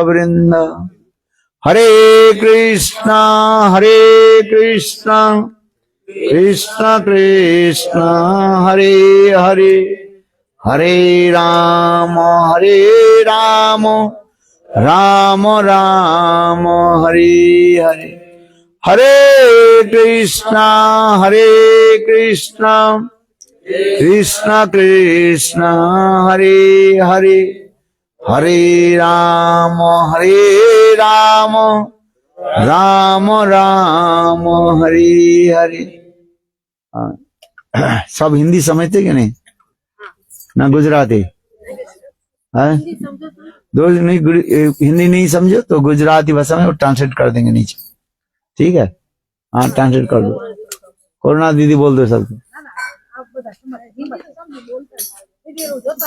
वृंद। हरे कृष्णा कृष्ण कृष्ण हरे हरे, हरे राम राम राम हरे हरे। हरे कृष्णा कृष्ण कृष्ण हरे हरे, हरे राम राम राम हरे हरे। सब हिंदी समझते कि नहीं? ना गुजराती है? दो नहीं, हिंदी नहीं समझो तो गुजराती भाषा में वो ट्रांसलेट कर देंगे नीचे, ठीक है? हाँ ट्रांसलेट कर दो। कोरोना दीदी बोल दो सबको,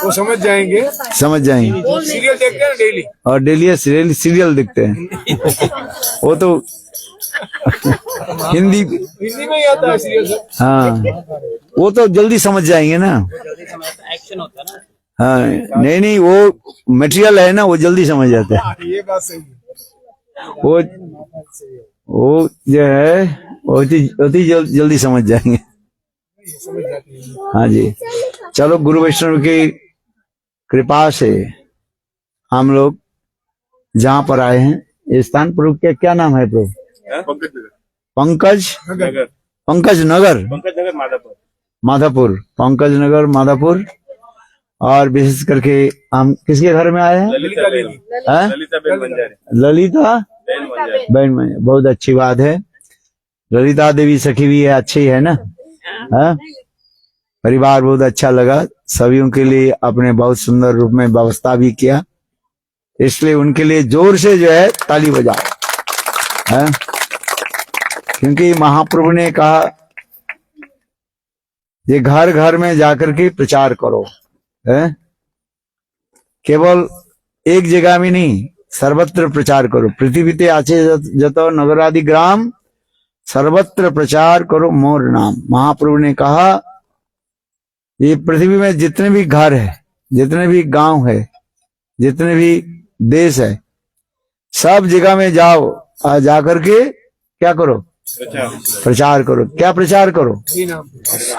वो समझ जाएंगे। सीरियल देखते हैं डेली, और डेली सीरियल देखते हैं वो तो हिंदी में ही आता है सीरियल सब। हाँ वो तो जल्दी समझ जाएंगे ना। एक्शन होता है ना। हाँ नहीं वो मटेरियल है ना, वो जल्दी समझ जाते हैं। ये बात सही है। वो जो है वो जल्दी समझ जाएंगे। हाँ जी, चलो गुरु वैष्णव की कृपा से हम लोग जहाँ पर आए हैं, ये स्थान प्रभु के क्या नाम है प्रभु? पंकज नगर माधापुर, पंकज नगर माधापुर। और विशेष करके हम किसके घर में आए हैं? ललिता बहन। बहुत अच्छी बात है, ललिता देवी सखी भी है, अच्छी है ना? परिवार बहुत अच्छा लगा, सभी के लिए अपने बहुत सुंदर रूप में व्यवस्था भी किया, इसलिए उनके लिए जोर से जो है ताली बजाओ। क्योंकि महाप्रभु ने कहा ये घर घर में जाकर के प्रचार करो, केवल एक जगह में नहीं, सर्वत्र प्रचार करो। पृथ्वीते आचे जत नगरादि ग्राम, सर्वत्र प्रचार करो मोर नाम। महाप्रभु ने कहा ये पृथ्वी में जितने भी घर है, जितने भी गांव है, जितने भी देश है, सब जगह में जाओ, जाकर के क्या करो? प्रचार करो। क्या प्रचार करो?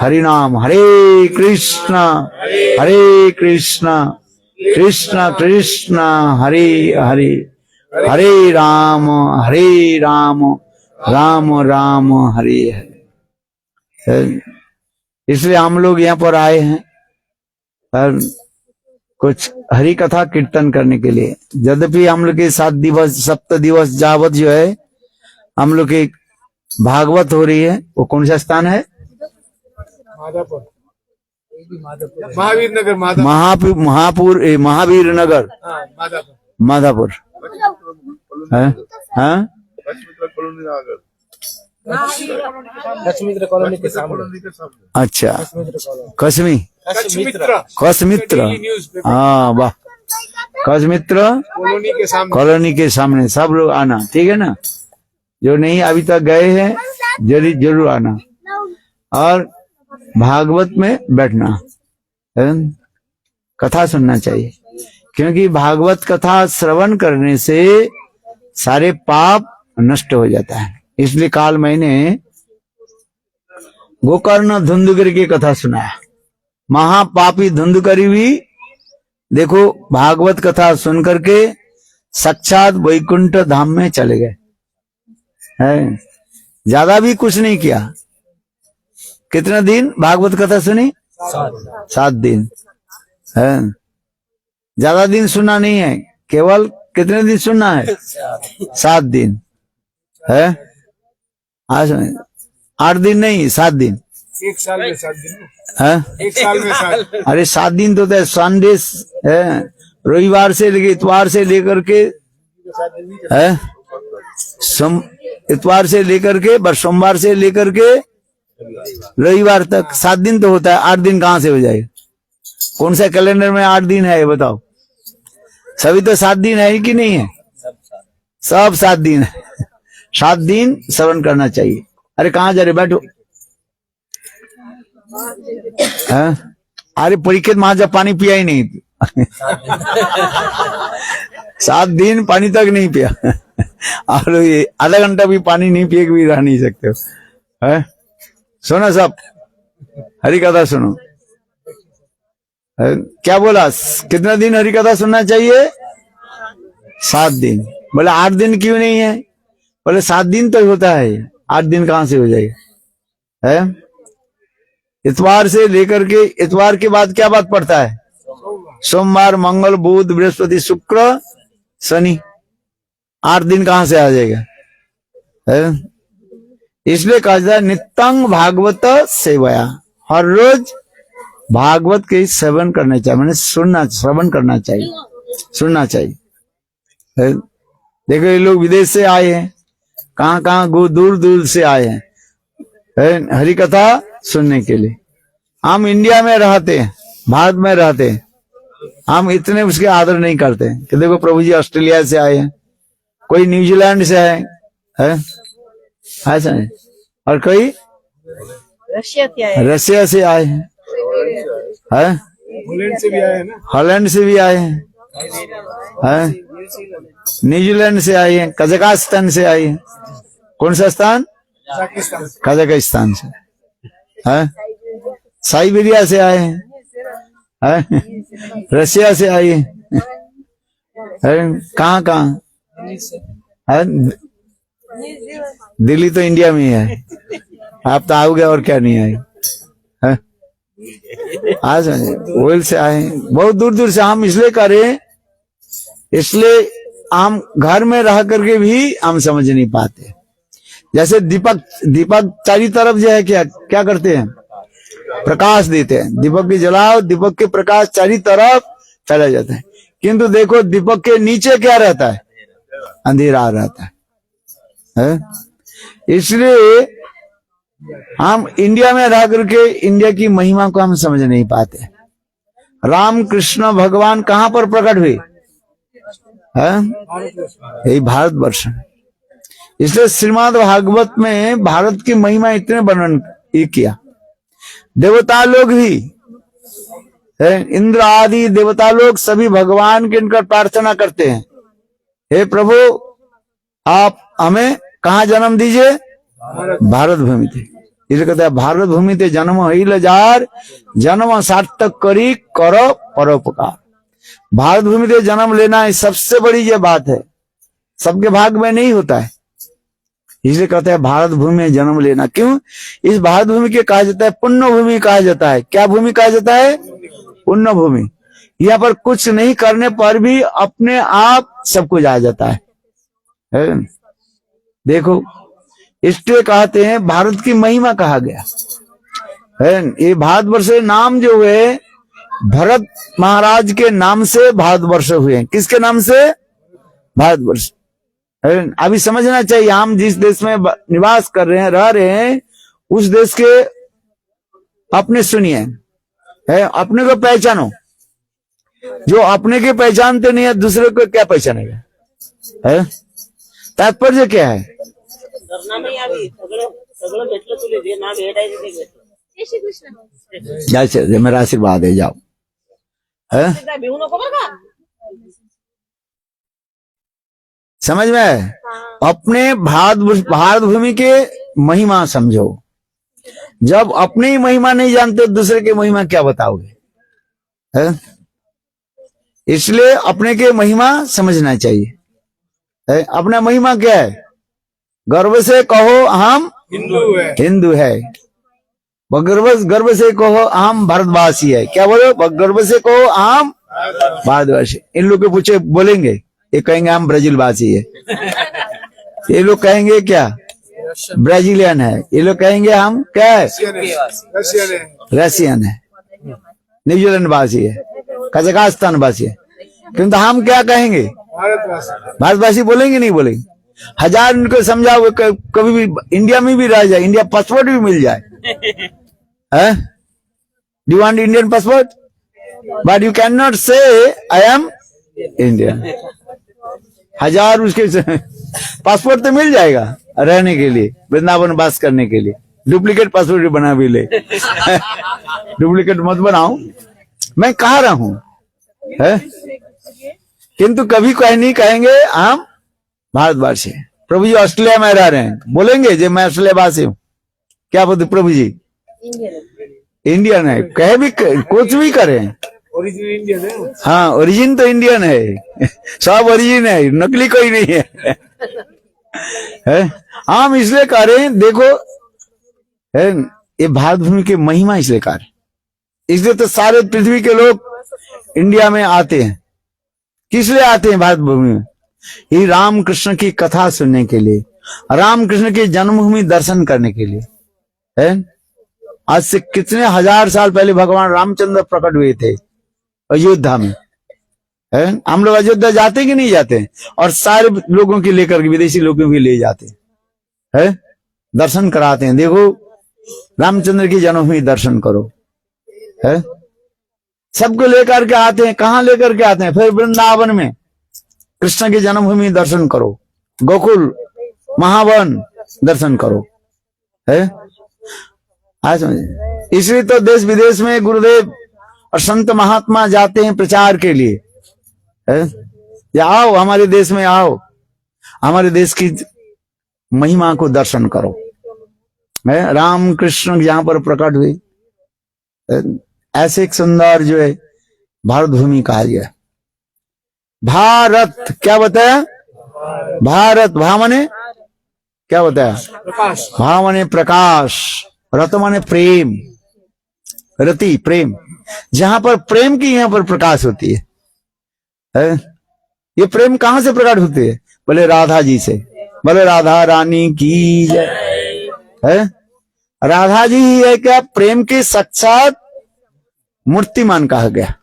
हरि नाम। हरे कृष्णा कृष्ण कृष्ण हरे हरे, हरे राम राम राम हरे हरे। इसलिए हम लोग यहाँ पर आए हैं और कुछ हरि कथा कीर्तन करने के लिए। यद्यपि हम लोग के 7 दिवस जावत जो है हम लोग की भागवत हो रही है। वो कौन सा स्थान है? महावीर नगर, महावीर नगर माधापुर। कश्मीर कॉलोनी के सामने। अच्छा, कश्मित्र। हाँ वाह, कश्मित्र कॉलोनी के सामने सब लोग आना, ठीक है ना? जो नहीं अभी तक गए हैं जरूर आना और भागवत में बैठना, कथा सुनना चाहिए। क्योंकि भागवत कथा श्रवण करने से सारे पाप नष्ट हो जाता है। इसलिए काल मैंने गोकर्ण धुंधुकरी की कथा सुनाया। महापापी धुंधुकरी भी देखो भागवत कथा सुन करके साक्षात वैकुंठ धाम में चले गए। है ज्यादा भी कुछ नहीं किया। कितना दिन भागवत कथा सुनी? 7 दिन। है ज्यादा दिन सुनना नहीं है, केवल कितने दिन सुनना है? 7 दिन। है आज 8 दिन नहीं, 7 दिन। एक साल में 7 दिन है? एक साल में 7। अरे 7 दिन तो संडे है, रविवार से लेकर इतवार से लेकर के है, इतवार से लेकर के सोमवार से लेकर के रविवार तक 7 दिन तो होता है। 8 दिन कहाँ से हो जाएगा? कौन सा कैलेंडर में 8 दिन है ये बताओ? सभी तो 7 दिन है कि नहीं है? सब 7 दिन है। 7 दिन श्रवण करना चाहिए। अरे कहाँ जा रहे? बैठो। अरे परीक्षित महाराज पानी पिया ही नहीं 7 दिन पानी तक नहीं पिया और ये आधा घंटा भी पानी नहीं पिए भी रह नहीं सकते हो, है? सुनो सब, हरि कथा सुनो। क्या बोला, कितना दिन हरि कथा सुनना चाहिए? 7 दिन। बोले 8 दिन क्यों नहीं है? बोले 7 दिन तो होता है, 8 दिन कहां से हो जाएगा, है? इतवार से लेकर के, इतवार के बाद क्या बात पड़ता है? सोमवार, मंगल, बुध, बृहस्पति, शुक्र, शनि। 8 दिन कहां से आ जाएगा, है? इसलिए कहा जाता है नित्यंग भागवत सेवया, हर रोज भागवत के सेवन करना चाहिए, मैंने श्रवण करना चाहिए, सुनना चाहिए, है? देखो ये लोग विदेश से आए हैं, कहाँ दूर दूर से आए हैं, है? हरि कथा सुनने के लिए। हम इंडिया में रहते हैं, भारत में रहते हैं, हम इतने उसके आदर नहीं करते हैं कि देखो प्रभु जी ऑस्ट्रेलिया से आए हैं, कोई न्यूजीलैंड से आए है, ऐसा है, और कोई रशिया से आए हैं, है? हॉलैंड से भी आए हैं ना, हॉलैंड से भी आए हैं, है? न्यूजीलैंड से आए हैं, कजाकिस्तान से आए हैं। कौन सा स्थान? पाकिस्तान। कजाकिस्तान से, है? साइबेरिया से आए हैं, है? रशिया से आए हैं, है? कहाँ है? दिल्ली तो इंडिया में ही है, आप तो आओगे और क्या नहीं आए, है? आज ओयल से आए हैं, बहुत दूर दूर से। हम इसलिए करें, इसलिए हम घर में रह करके भी हम समझ नहीं पाते। जैसे दीपक चारी तरफ जो है क्या करते हैं? प्रकाश देते हैं, दीपक की जलाओ, दीपक के प्रकाश चारी तरफ चला जाता है, किंतु देखो दीपक के नीचे क्या रहता है? अंधेरा रहता है? इसलिए हम इंडिया में रह करके इंडिया की महिमा को हम समझ नहीं पाते। राम कृष्ण भगवान कहां पर प्रकट हुए? यही भारतवर्ष में। इसलिए श्रीमद् भागवत में भारत की महिमा इतने वर्णन किया। देवता लोग भी, इंद्र आदि देवता लोग सभी भगवान के निकट प्रार्थना करते हैं, हे प्रभु आप हमें कहाँ जन्म दीजिए? भारत भूमि थे। इसलिए कहते हैं भारत भूमि थे जन्म हिल जार, जन्म सार्थक करी करो परोपकार। भारत भूमि थे जन्म लेना है सबसे बड़ी ये बात है, सबके भाग में नहीं होता है। इसलिए कहते हैं भारत भूमि में जन्म लेना। क्यों? इस भारत भूमि के कहा जाता है पुण्य भूमि कहा जाता है। क्या भूमि कहा जाता है? पुण्य भूमि। यहाँ पर कुछ नहीं करने पर भी अपने आप सब कुछ आ जाता है? देखो इसलिए कहते हैं भारत की महिमा कहा गया है। ये भारतवर्ष नाम जो है भरत महाराज के नाम से भारतवर्ष हुए हैं। किसके नाम से? भारतवर्ष। अभी समझना चाहिए, हम जिस देश में निवास कर रहे हैं, रह रहे हैं, उस देश के अपने सुनिए, अपने को पहचानो। जो अपने के पहचानते नहीं है दूसरे को क्या पहचानेगा? तात्पर्य क्या है? जय मेरा आशीर्वाद है, जाओ। समझ में? अपने भारत भूमि के महिमा समझो। जब अपनी महिमा नहीं जानते दूसरे की महिमा क्या बताओगे? इसलिए अपने के महिमा समझना चाहिए। अपना महिमा क्या है? गर्व से कहो हम हिंदू है। गर्व से कहो हम भारतवासी है। क्या बोलो? गर्व से कहो हम भारतवासी। इन लोग को पूछे बोलेंगे, ये कहेंगे हम ब्राजीलवासी है। ये लोग कहेंगे क्या? ब्राजीलियन है। ये लोग कहेंगे हम क्या है? रशियन है, न्यूजीलैंड वासी है, कजाकिस्तान वासी है। किंतु हम क्या कहेंगे? भारतवासी बोलेंगे नहीं बोलेंगे? हजार इनको समझाओ, कभी भी इंडिया में भी रह जाए, इंडिया पासपोर्ट भी मिल जाए। Do you want Indian passport? But you can not से आई एम इंडियन। हजार उसके पासपोर्ट तो मिल जाएगा रहने के लिए, वृंदावन वास करने के लिए। डुप्लीकेट पासपोर्ट बना भी ले। डुप्लीकेट मत बनाओ। मैं कह रहा हूं किंतु कभी कहीं नहीं कहेंगे हम भारतवर्ष है। प्रभु जी ऑस्ट्रेलिया में रह रहे हैं, बोलेंगे जे मैं ऑस्ट्रेलिया वासी हूँ? क्या बोलते प्रभु जी? इंडियन है, कहे भी कुछ भी करें, ओरिजिनल इंडियन है। हाँ ओरिजिन तो इंडियन है, सब ओरिजिन है, नकली कोई नहीं है? हम इसलिए कह रहे हैं, देखो है ये भारत भूमि की महिमा इसलिए कह रहे हैं। इसलिए तो सारे पृथ्वी के लोग इंडिया में आते हैं। किस लिए आते हैं भारत भूमि में? ये राम कृष्ण की कथा सुनने के लिए, राम कृष्ण की जन्मभूमि दर्शन करने के लिए है। आज से कितने हजार साल पहले भगवान रामचंद्र प्रकट हुए थे अयोध्या में है। हम लोग अयोध्या जाते कि नहीं जाते? और सारे लोगों की लेकर के, विदेशी लोगों की ले जाते हैं, दर्शन कराते हैं। देखो रामचंद्र की जन्मभूमि दर्शन करो है। सबको लेकर के आते हैं। कहाँ लेकर के आते हैं? फिर वृंदावन में कृष्ण की जन्मभूमि दर्शन करो, गोकुल महावन दर्शन करो है। आज समझे, इसलिए तो देश विदेश में गुरुदेव और संत महात्मा जाते हैं प्रचार के लिए है। या आओ हमारे देश में, आओ हमारे देश की महिमा को दर्शन करो है। राम कृष्ण जहां पर प्रकट हुए, ऐसे एक सुंदर जो है भारत भूमि कहा गया। भारत क्या बताया? भारत भा माने क्या बताया? प्रकाश। भा माने प्रकाश, रत माने प्रेम, रति प्रेम। जहां पर प्रेम की यहाँ पर प्रकाश होती है। ये प्रेम कहां से प्रकट होती है? बोले राधा जी से। बोले राधा रानी की जय है। राधा जी ही है क्या? प्रेम के साक्षात मूर्तिमान कहा गया।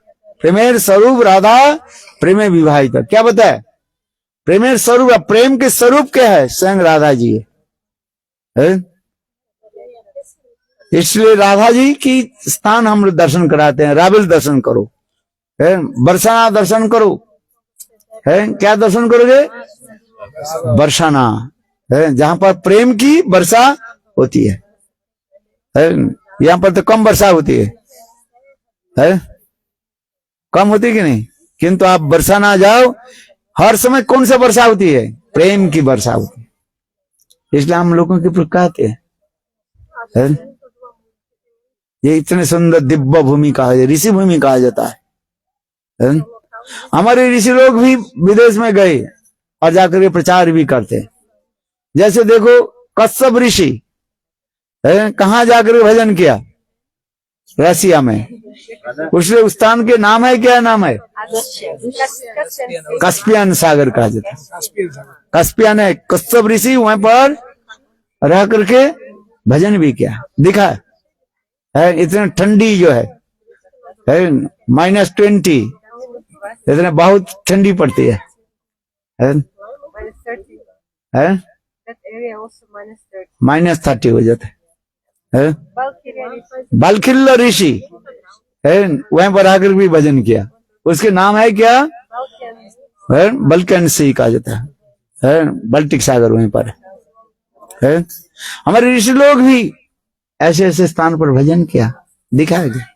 प्रेमेर स्वरूप राधा प्रेमे विवाहित। क्या बताया? प्रेमेर स्वरूप, प्रेम के स्वरूप क्या है? स्वयं राधा जी है। इसलिए राधा जी की स्थान हम दर्शन कराते हैं। राबिल दर्शन करो है, बरसाना दर्शन करो है। क्या दर्शन करोगे? बरसाना है, जहां पर प्रेम की वर्षा होती है। यहाँ पर तो कम वर्षा होती है कम होती कि नहीं? किंतु आप बरसाना जाओ, हर समय कौन सा वर्षा होती है? प्रेम की वर्षा होती है। इसलिए हम लोगों की कहते हैं ये इतने सुंदर दिव्य भूमि कहा जाए, ऋषि भूमि कहा जाता है। हमारे ऋषि लोग भी विदेश में गए और जाकर के प्रचार भी करते हैं। जैसे देखो कश्यप ऋषि कहाँ जाकर भजन किया? रसिया में। उसके उस स्थान के नाम है, क्या नाम है? कस्पियन सागर कहा जाता है। कस्पियन है। कश्यप ऋषि वहां पर रह करके भजन भी किया, दिखा है। इतनी ठंडी जो है -20, इतने बहुत ठंडी पड़ती है -30 हो जाता है। बालखिल्य ऋषि है, वहां पर आकर भी भजन किया। उसके नाम है क्या? बल्कन सी कहा जाता है। बाल्टिक सागर वहीं पर है। हमारे ऋषि लोग भी ऐसे ऐसे स्थान पर भजन किया, दिखाया गया।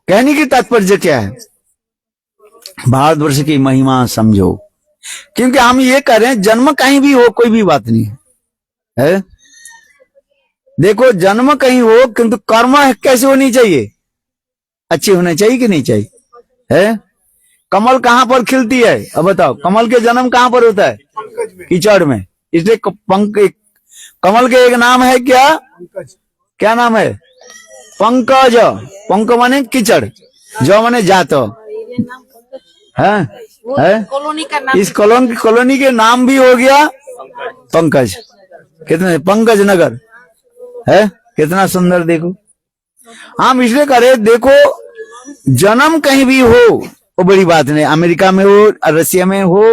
कहने की तात्पर्य क्या है? भारतवर्ष की महिमा समझो। क्योंकि हम ये कह रहे हैं जन्म कहीं भी हो कोई भी बात नहीं है। देखो जन्म कहीं हो, किंतु कर्म कैसे होनी चाहिए? अच्छी होने चाहिए कि नहीं चाहिए? है कमल कहाँ पर खिलती है? अब बताओ, कमल के जन्म कहाँ पर होता है? कीचड़ में। इसलिए कमल के एक नाम है क्या? क्या नाम है? पंकज। पंक माने कीचड़, जो माने जात है। इस कॉलोनी के नाम भी हो गया पंकज। कितने पंकज नगर है, कितना सुंदर। देखो हम इसलिए करे, देखो जन्म कहीं भी हो वो बड़ी बात नहीं। अमेरिका में हो, रसिया में हो,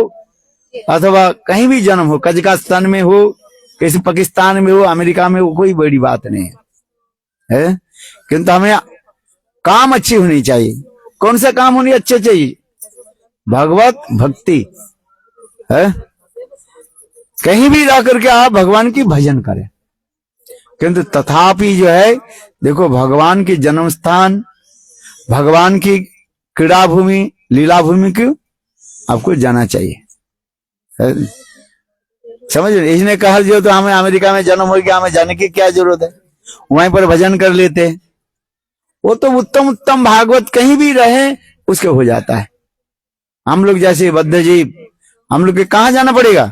अथवा कहीं भी जन्म हो, कजाकिस्तान में हो, किसी पाकिस्तान में हो, अमेरिका में हो, कोई बड़ी बात नहीं है। किंतु हमें काम अच्छी होनी चाहिए। कौन सा काम होनी अच्छे चाहिए? भगवत भक्ति है। कहीं भी जाकर के आप भगवान की भजन करें। किंतु तथापि जो है, देखो भगवान की जन्म स्थान, भगवान की क्रीड़ा भूमि, लीला भूमि की आपको जाना चाहिए। है? समझ रहे? इसने कहा जो तो हमें अमेरिका में जन्म हो गया, हमें जाने की क्या जरूरत है, वहीं पर भजन कर लेते हैं। वो तो उत्तम उत्तम भागवत कहीं भी रहे उसके हो जाता है। हम लोग जैसे बद्ध जीव, हम लोग के कहाँ जाना पड़ेगा?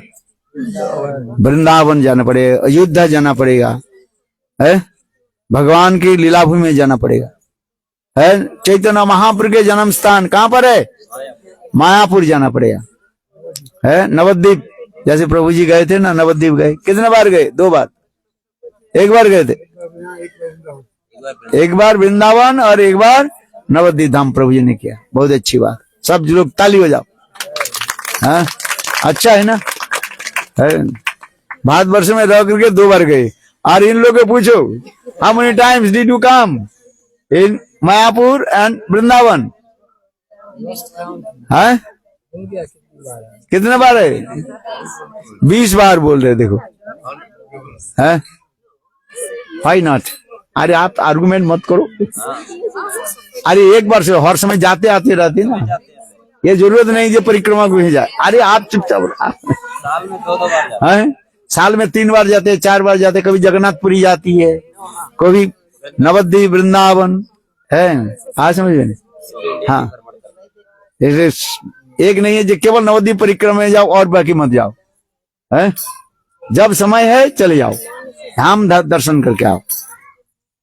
वृंदावन जाना पड़ेगा, अयोध्या जाना पड़ेगा, है भगवान की लीला भूमि में जाना पड़ेगा। है चैतन्य महाप्रभु के जन्म स्थान कहाँ पर है? मायापुर जाना पड़ेगा। है नवद्वीप, जैसे प्रभु जी गए थे ना, नवद्वीप गए। कितने बार गए? 2 बार, 1 बार गए थे। 1 बार वृंदावन और 1 बार नवद्वीप धाम प्रभु जी ने किया। बहुत अच्छी बात, सब लोग ताली हो जाओ। हाँ अच्छा है ना। भारतवर्ष में रह करके 2 बार गए। और इन लोगों को पूछो, how many times did you come in Mayapur and Vrindavan? है कितने बार है? 20 बार बोल रहे। देखो है, व्हाई नॉट? अरे आप आर्गुमेंट मत करो। अरे 1 बार से हर समय जाते आते रहते ना, ये जरूरत नहीं जो परिक्रमा को ही जाए। अरे आप चुपचाप साल में 2 बार हैं, साल में 3 बार जाते, 4 बार जाते। कभी जगन्नाथपुरी जाती है, कभी नवद्वीप वृंदावन है। आज समझ में? हाँ एक नहीं है जो केवल नवद्वीप परिक्रमा में जाओ और बाकी मत जाओ। है जब समय है चले जाओ, धाम दर्शन करके आओ।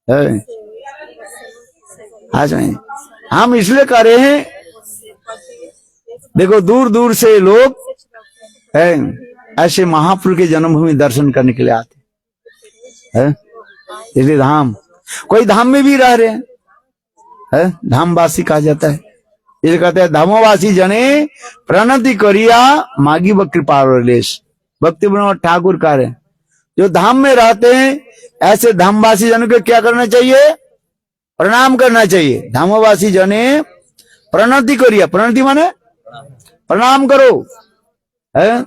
है आज हम इसलिए कर रहे हैं, देखो दूर दूर से लोग ऐसे महापुरुष के जन्मभूमि दर्शन करने के लिए आते हैं। इसलिए धाम, कोई धाम में भी रह रहे हैं, धामवासी कहा जाता है। ये कहते हैं धामोवासी जने प्रणति करिया मागी व कृपा लेश। भक्ति विनोद ठाकुर कह रहे हैं जो धाम में रहते हैं ऐसे धामवासी जनों को क्या करना चाहिए? प्रणाम करना चाहिए। धामोवासी जने प्रणति करिया, प्रणति माने प्रणाम करो। है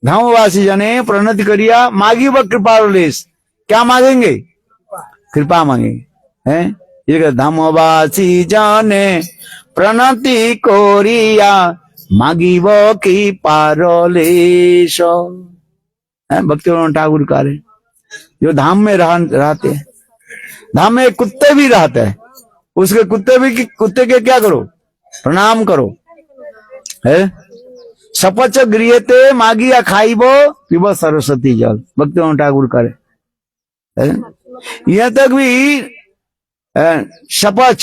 धामवासी जने प्रणति करिया मागी व कृपा लेश। क्या मांगेंगे? कृपा मांगेंगे। है ये धामवासी जाने प्रणति कोरिया मागी वो की पारोलेश। भक्ति ठाकुर का रहे जो धाम में रहते हैं, धाम में कुत्ते भी रहते हैं, उसके कुत्ते के क्या करो? प्रणाम करो। है सपच गृहते मागिया खाइबो पिबो सरस्वती जल। भक्ति ठाकुर करे। यह तक भी सपच,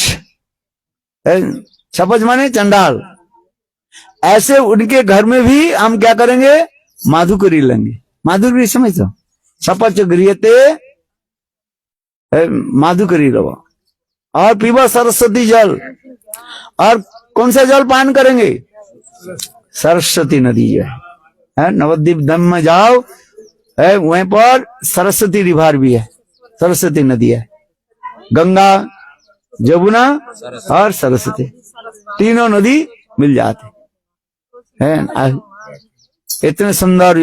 सपच माने चंडाल, ऐसे उनके घर में भी हम क्या करेंगे? माधुकरी लेंगे। माधुकरी समझो, सपच गृहते माधुकरी लो और पीबा सरस्वती जल। और कौन सा जल पान करेंगे? सरस्वती नदी है नवद्वीप धाम में जाओ, है वहीं पर सरस्वती रिवर भी है, सरस्वती नदी है। गंगा, जमुना और सरस्वती, तीनों नदी मिल जाते हैं। इतने सुंदर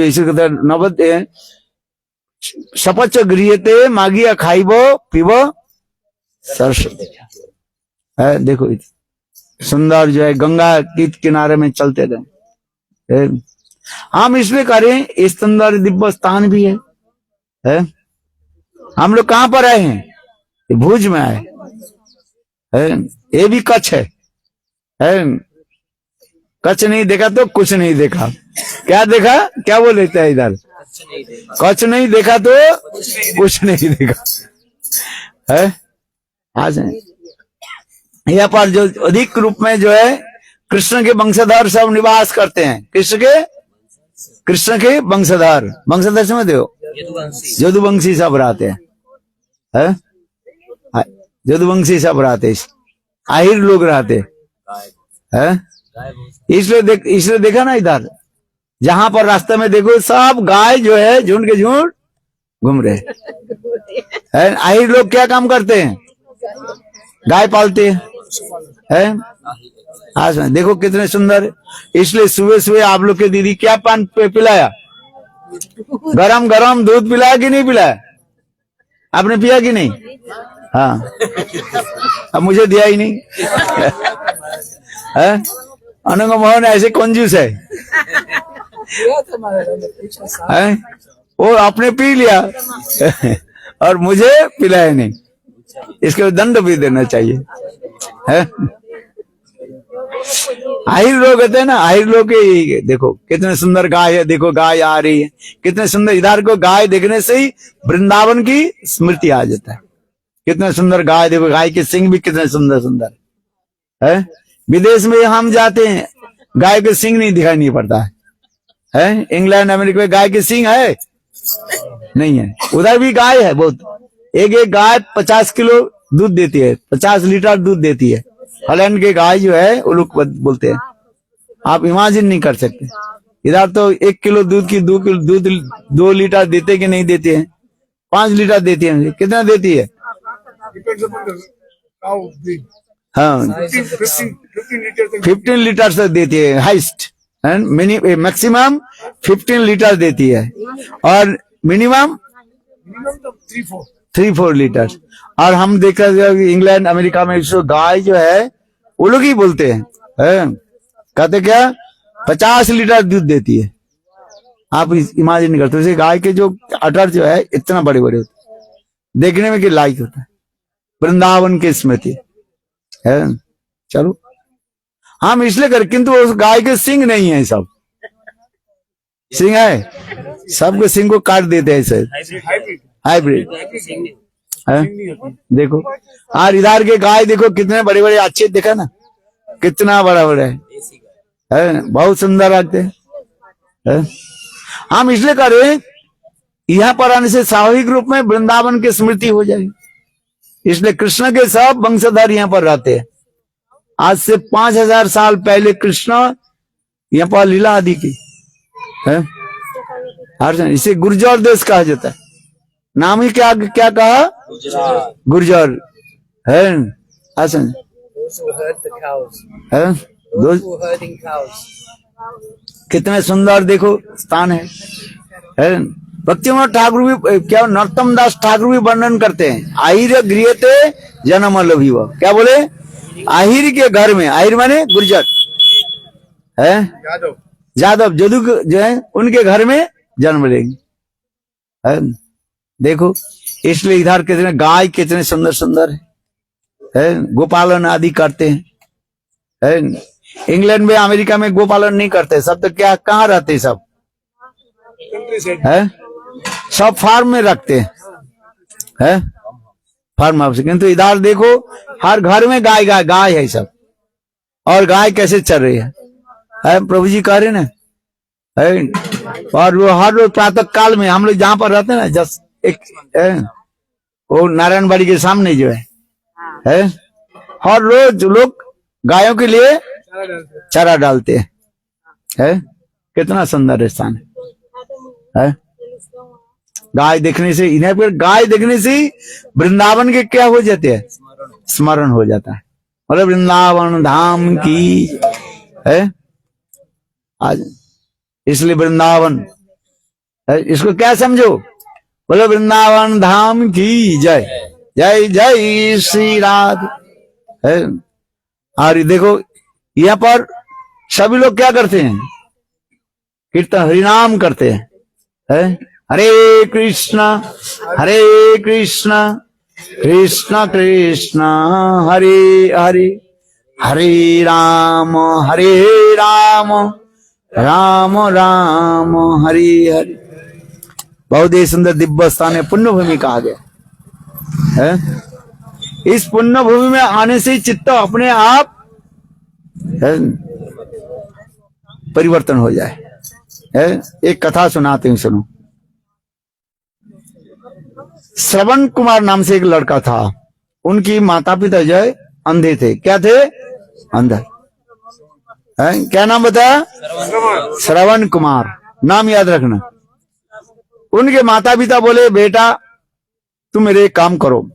नवद्वीप सपच गृहते मागिया खाइबो पिबो सरस्वती है। देखो सुंदर जो है गंगा के किनारे में चलते रहे। हम इसलिए करें, इस सुंदर दिव्य स्थान भी है। हम लोग कहाँ पर आए हैं? भुज में आए है। ये भी कच्छ है। कच्छ नहीं देखा तो कुछ नहीं देखा। क्या देखा? क्या बोल लेते हैं इधर? कच्छ नहीं देखा तो कुछ नहीं देखा है। आज यहाँ पर जो अधिक रूप में जो है कृष्ण के वंशधर सब निवास करते हैं। कृष्ण के वंशधर, वंशधर समझते हो? यदुवंशी सब रहते हैं। यदुवंशी सब रहते, आहिर लोग रहते हैं। इसलिए देखा ना इधर जहां पर रास्ते में देखो सब गाय जो है झुंड के झुंड घूम रहे हैं। आहिर लोग क्या काम करते हैं? गाय पालते हैं। आज देखो कितने सुंदर। इसलिए सुबह सुबह आप लोग के दीदी क्या पान पिलाया? गरम गरम दूध पिलाया कि नहीं पिलाया? आपने पिया कि नहीं? हाँ अब मुझे दिया ही नहीं है। अनंग मोहन ऐसे कंजूस है, किया था महाराज ने, पूछा साहब। हैं? वो आपने पी लिया और मुझे पिलाया नहीं, इसके दंड भी देना चाहिए, है? आहिर लोग होते हैं ना, आहिर लोग के देखो कितने सुंदर गाय है, देखो गाय आ रही है, कितने सुंदर, इधर को गाय देखने से ही वृंदावन की स्मृति आ जाता है। कितने सुंदर गाय, देखो गाय के सिंग भी कितने सुंदर सुंदर है। विदेश में हम जाते हैं, गाय के सिंग नहीं दिखाई नहीं पड़ता है? इंग्लैंड अमेरिका में गाय के सिंग है नहीं है, उधर भी गाय है बहुत। एक एक गाय 50 किलो दूध देती है, 50 लीटर दूध देती है। हॉलैंड के गाय जो है वो लोग बोलते हैं, आप इमेजिन नहीं कर सकते। इधर तो 1 किलो दूध की 2 लीटर देते कि नहीं देते हैं, 5 लीटर देती है। कितना देती है? Depends upon the cow breed. हाँ 15 लीटर तक 15 लीटर तक देती है हाइस्ट, मैक्सिमम 15 लीटर देती है, और मिनिमम मिनिमम तो 3-4। 3-4 लीटर। और हम देखते हैं इंग्लैंड अमेरिका में इसको गाय जो है वो लोग ही बोलते हैं, कहते क्या 50 लीटर दूध देती है। आप इमेजिन नहीं करते, वैसे गाय के जो अटर जो है इतना बड़े बड़े होते हैं, देखने में कि लाइक होता है। वृंदावन की स्मृति है। चलो हम इसलिए कर, किंतु उस गाय के सिंग नहीं है, सब सिंग है, सबके सिंग को काट देते हैं सर, हाइब्रिड है। देखो और इधर के गाय देखो कितने बड़े बड़े अच्छे, देखा ना कितना बड़ा बड़ा है, बहुत सुंदर लगते हैं। हम इसलिए करें यहाँ पर आने से स्वाभाविक रूप में वृंदावन की स्मृति हो जाएगी, इसलिए कृष्ण के सब वंशधर यहाँ पर रहते हैं। आज से 5000 साल पहले कृष्ण यहाँ पर लीला आदि की है। इसे गुर्जर देश कहा जाता है, नाम ही क्या क्या कहा? गुर्जर है। आसन Those who herd the cows. है, Those who were herding cows. कितने सुंदर देखो स्थान है। भक्तिविनोद ठाकुर भी क्या, नरोत्तम दास ठाकुर भी वर्णन करते हैं, आहिर गृहते जन्म लभिव। क्या बोले? आहिर के घर में, आहिर माने गुर्जर है, यादव यादव जदू जो है उनके घर में जन्म लेंगे, है? देखो इसलिए इधर कितने गाय कितने सुंदर सुंदर है, गोपालन आदि करते हैं, है? इंग्लैंड में अमेरिका में गोपालन नहीं करते, सब तो क्या कहाँ रहते सब कंट्री साइड है, सब फार्म में रखते हैं, फार्म हाउस। किंतु इधर देखो हर घर में गाय गाय गाय है सब, और गाय कैसे चल रही है, प्रभु जी कह रहे ना, है? और वो हर रोज प्रातः काल में हम लोग जहाँ पर रहते हैं ना, जस्ट एक वो नारायणबाड़ी के सामने जो है, हर रोज लोग गायों के लिए चारा डालते हैं, है? कितना सुंदर स्थान है। गाय देखने से, इन्हें पर गाय देखने से वृंदावन के क्या हो जाते हैं, स्मरण हो जाता है। मतलब वृंदावन धाम की है आज, इसलिए वृंदावन है, इसको क्या समझो, बोलो वृंदावन धाम की जय, जय जय श्री राधे है। और देखो यहाँ पर सभी लोग क्या करते हैं, कीर्तन हरिनाम करते हैं, है? हरे कृष्णा कृष्ण कृष्ण हरे हरे, हरे राम राम राम हरे हरे। बहुत ही सुंदर दिव्य स्थान है, पुण्य भूमि कहा गया है। इस पुण्य भूमि में आने से चित्त अपने आप है परिवर्तन हो जाए, है? एक कथा सुनाते हैं, सुनो। श्रवण कुमार नाम से एक लड़का था, उनकी माता पिता जो है अंधे थे। क्या थे? अंधा है। क्या नाम बताया? श्रवण कुमार, नाम याद रखना। उनके माता पिता बोले बेटा तुम मेरे एक काम करो,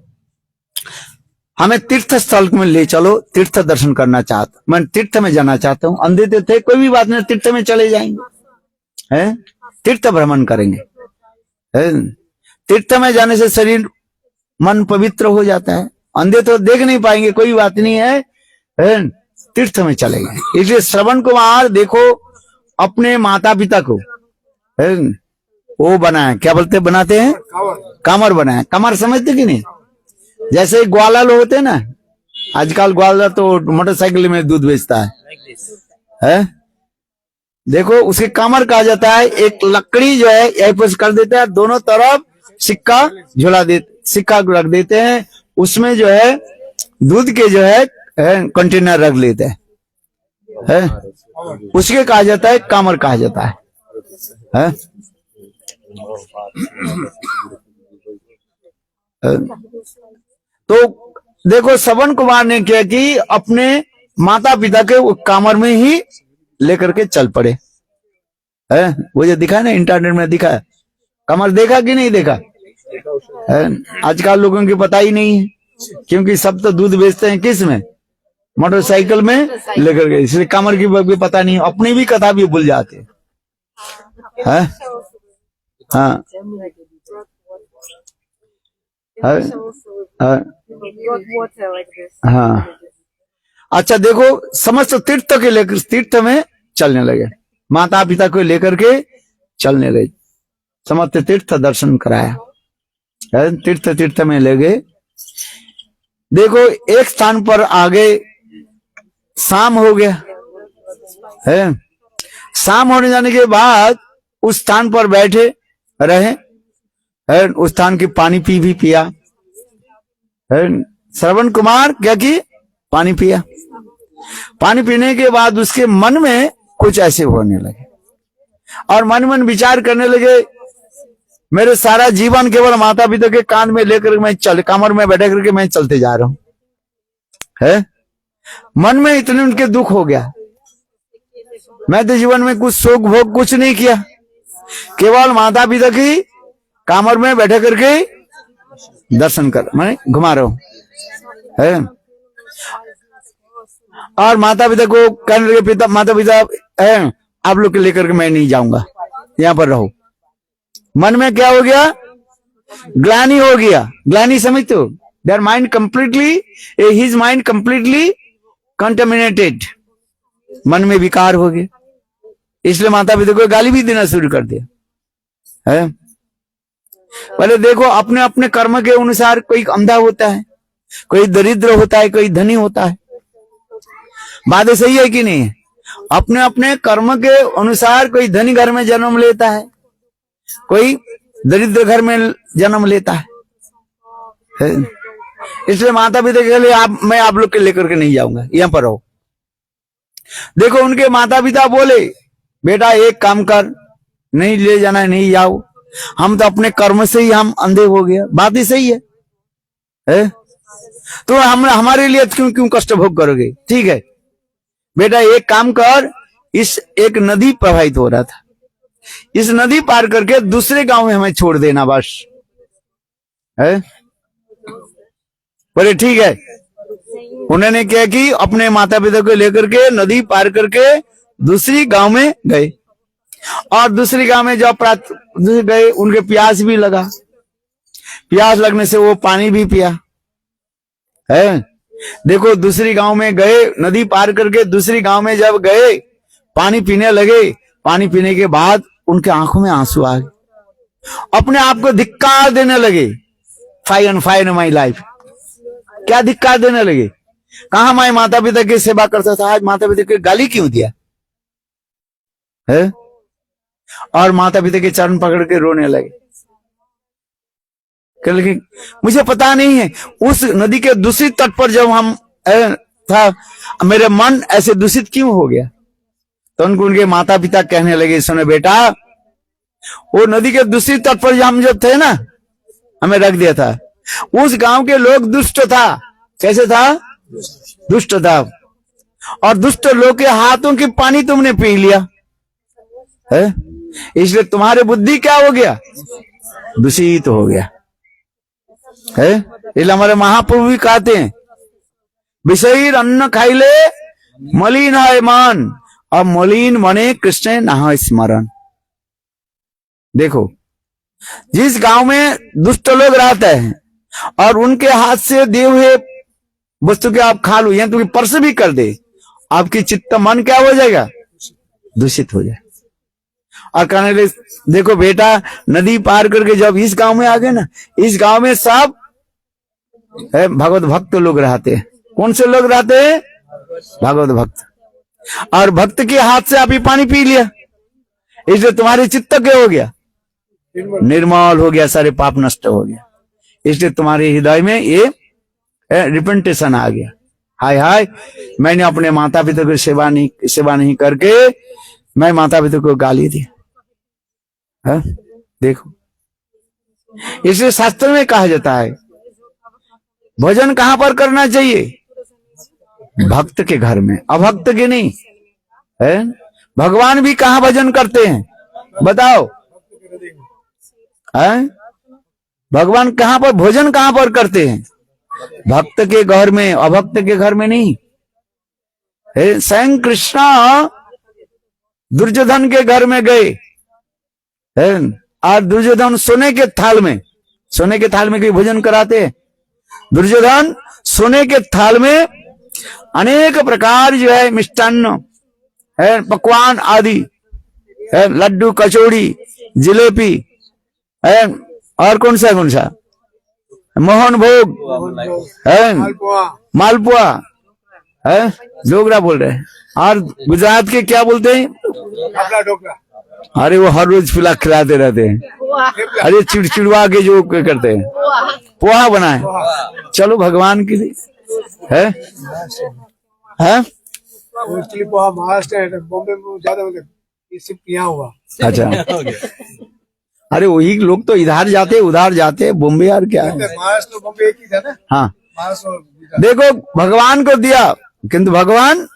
हमें तीर्थ स्थल में ले चलो, तीर्थ दर्शन करना चाहता, मैं तीर्थ में जाना चाहता हूँ। अंधे थे, कोई भी बात नहीं, तीर्थ में चले जाएंगे, है? तीर्थ भ्रमण करेंगे, है? तीर्थ में जाने से शरीर मन पवित्र हो जाता है। अंधे तो देख नहीं पाएंगे, कोई बात नहीं है, तीर्थ में चले गए। इसलिए श्रवण कुमार देखो अपने माता पिता को वो बनाए, क्या बोलते बनाते हैं, कामर बनाए। कामर समझते कि नहीं? जैसे ग्वाला लोग होते हैं ना, आजकल ग्वाला तो मोटरसाइकिल में दूध बेचता है? देखो उसके कामर कहा जाता है। एक लकड़ी जो है यहीं पर कर देता है, दोनों तरफ सिक्का झुला दे, सिक्का रख देते हैं, उसमें जो है दूध के जो है कंटेनर रख लेते हैं, उसके कहा जाता है कामर कहा जाता है? तो देखो श्रवण कुमार ने क्या कि अपने माता पिता के वो कामर में ही लेकर के चल पड़े। है वो जो दिखा ना इंटरनेट में दिखा है, कमर देखा कि नहीं देखा? आजकल लोगों की पता ही नहीं है, क्योंकि सब तो दूध बेचते हैं किस में, मोटरसाइकिल में लेकर के, इसलिए कमर की भी पता नहीं, अपनी भी कथा भी भूल जाते हैं। हाँ हाँ। अच्छा देखो समस्त तीर्थ के लेकर तीर्थ में चलने लगे, माता पिता को लेकर के चलने लगे, समस्त तीर्थ दर्शन कराया, तीर्थ तीर्थ में ले गए। देखो एक स्थान पर आगे शाम हो गया है, शाम होने जाने के बाद उस स्थान पर बैठे रहे, उस स्थान की पानी भी पिया। श्रवण कुमार क्या कि पानी पिया, पानी पीने के बाद उसके मन में कुछ ऐसे होने लगे और मन विचार करने लगे, मेरे सारा जीवन केवल माता पिता के कान में लेकर मैं कमर में बैठे करके मैं चलते जा रहा हूं, है मन में इतने उनके दुख हो गया। मैं तो जीवन में कुछ शोक भोग कुछ नहीं किया, केवल माता पिता की कामर में बैठे करके दर्शन कर मैं घुमा रहा हूं, है। और माता पिता को कहने लगे, पिता माता पिता आप लोग के लेकर के मैं नहीं जाऊंगा, यहां पर रहो। मन में क्या हो गया, ग्लानि हो गया। ग्लानि समझते हो, their mind completely, his mind completely contaminated, मन में विकार हो गया, इसलिए माता पिता को गाली भी देना शुरू कर दिया, है। पहले देखो अपने अपने कर्म के अनुसार कोई अंधा होता है, कोई दरिद्र होता है, कोई धनी होता है, बात सही है कि नहीं? अपने अपने कर्म के अनुसार कोई धनी घर में जन्म लेता है, कोई दरिद्र घर में जन्म लेता है। इसलिए माता पिता के लिए मैं आप लोग के लेकर के नहीं जाऊंगा, यहां पर रहो। देखो उनके माता पिता बोले, बेटा एक काम कर, नहीं ले जाना है नहीं जाओ, हम तो अपने कर्म से ही हम अंधे हो गए। बात ही सही है? तो हम हमारे लिए क्यों कष्ट भोग करोगे? ठीक है बेटा एक काम कर, इस एक नदी प्रवाहित हो रहा था, इस नदी पार करके दूसरे गांव में हमें छोड़ देना बस, है। बोले ठीक है। उन्होंने क्या कि अपने माता पिता को लेकर के नदी पार करके दूसरी गांव में गए, और दूसरी गांव में जब गए उनके प्यास भी लगा, प्यास लगने से वो पानी भी पिया, है। देखो दूसरी गांव में गए, नदी पार करके दूसरी गांव में जब गए, पानी पीने लगे, पानी पीने के बाद उनके आंखों में आंसू आ गए, अपने आप को धिक्कार देने लगे, फाइन माई लाइफ, क्या धिक्कार देने लगे, कहा मैं माता पिता की सेवा करता था, आज माता पिता की गाली क्यों दिया, है। और माता पिता के चरण पकड़ के रोने लगे, लेकिन मुझे पता नहीं है उस नदी के दूसरी तट पर जब हम था, मेरे मन ऐसे दूषित क्यों हो गया। तो उनके माता पिता कहने लगे, सुनो बेटा, वो नदी के दूसरी तट पर हम जब थे ना, हमें रख दिया था, उस गांव के लोग दुष्ट था। कैसे था? दुष्ट था, और दुष्ट लोग के हाथों की पानी तुमने पी लिया, है, इसलिए तुम्हारे बुद्धि क्या हो गया, दूषित हो गया, है। इसलिए हमारे महाप्रभु भी कहते हैं, विषयी अन्न खाइले मलिन है मन, और मलिन मने कृष्ण ना स्मरण। देखो जिस गांव में दुष्ट लोग रहते हैं और उनके हाथ से दिए हुए वस्तु के आप खा लो, या तुम्हें पर्स भी कर दे, आपकी चित्त मन क्या हो जाएगा, दूषित हो जाए। और कहने लगे देखो बेटा, नदी पार करके जब इस गांव में आ गए ना, इस गांव में सब भगवत भक्त लोग रहते हैं। कौन से लोग रहते हैं, भगवत भक्त। और भक्त के हाथ से आप ही पानी पी लिया, इसलिए तुम्हारे चित्त क्या हो गया, निर्मल हो गया, सारे पाप नष्ट हो गया। इसलिए तुम्हारे हृदय में ये रिपेंटेशन आ गया। हाय हाय, मैंने अपने माता पिता की सेवा नहीं करके मैं माता पिता को गाली दी। देखो, इसलिए शास्त्र में कहा जाता है भजन कहां पर करना चाहिए, भक्त के घर में, अभक्त के नहीं है। भगवान भी कहां भजन करते हैं बताओ, है? भगवान कहां पर भोजन कहां पर करते हैं, भक्त के घर में, अभक्त के घर में नहीं है। स्वयं कृष्ण दुर्योधन के घर में गए है, और दुर्योधन सोने के थाल में कोई भोजन कराते हैं। दुर्योधन सोने के थाल में अनेक प्रकार जो है मिष्टान्न है, पकवान आदि है, लड्डू कचौड़ी जिलेबी है, और कौन सा मोहन भोग है, मालपुआ है, डोगरा बोल रहे हैं। और गुजरात के क्या बोलते हैं, अरे वो हर रोज खिलाते रहते हैं, अरे चिड़चिड़वा के जो करते हैं, पोहा बनाए, चलो भगवान की है। पोहा महाराष्ट्र है, बॉम्बे में ज्यादा यहाँ हुआ। अच्छा, अरे वही लोग तो इधर जाते उधर जाते, बॉम्बे यार क्या है, महाराष्ट्र बॉम्बे एक ही था ना। हाँ, महाराष्ट्र देखो भगवान को दिया किंतु भगवान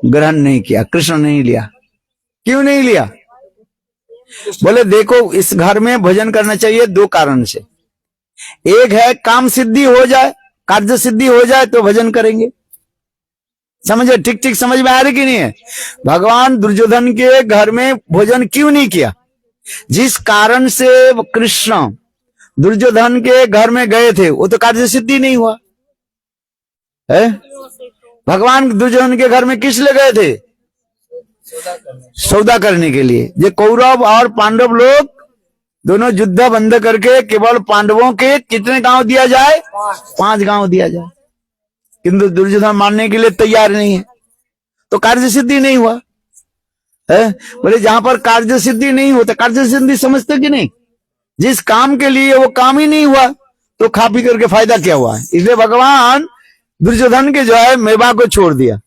ग्रहण नहीं किया, कृष्ण नहीं लिया। क्यों नहीं लिया, बोले देखो इस घर में भजन करना चाहिए दो कारण से। एक है काम सिद्धि हो जाए, कार्य सिद्धि हो जाए तो भजन करेंगे। समझे, ठीक ठीक समझ में आ रही कि नहीं है। भगवान दुर्योधन के घर में भोजन क्यों नहीं किया, जिस कारण से कृष्ण दुर्योधन के घर में गए थे वो तो कार्य सिद्धि नहीं हुआ है। भगवान दुर्योधन के घर में किस लिए गए थे, सौदा करने के लिए। ये कौरव और पांडव लोग दोनों युद्ध बंद करके केवल पांडवों के कितने गांव दिया जाए, 5 गांव दिया जाए, किंतु दुर्योधन मानने के लिए तैयार नहीं है, तो कार्य सिद्धि नहीं हुआ है। बोले जहां पर कार्य सिद्धि नहीं होता, कार्य सिद्धि समझते कि नहीं, जिस काम के लिए वो काम ही नहीं हुआ तो खा पी करके फायदा क्या हुआ है। इसलिए भगवान दुर्योधन के जो है मेवा को छोड़ दिया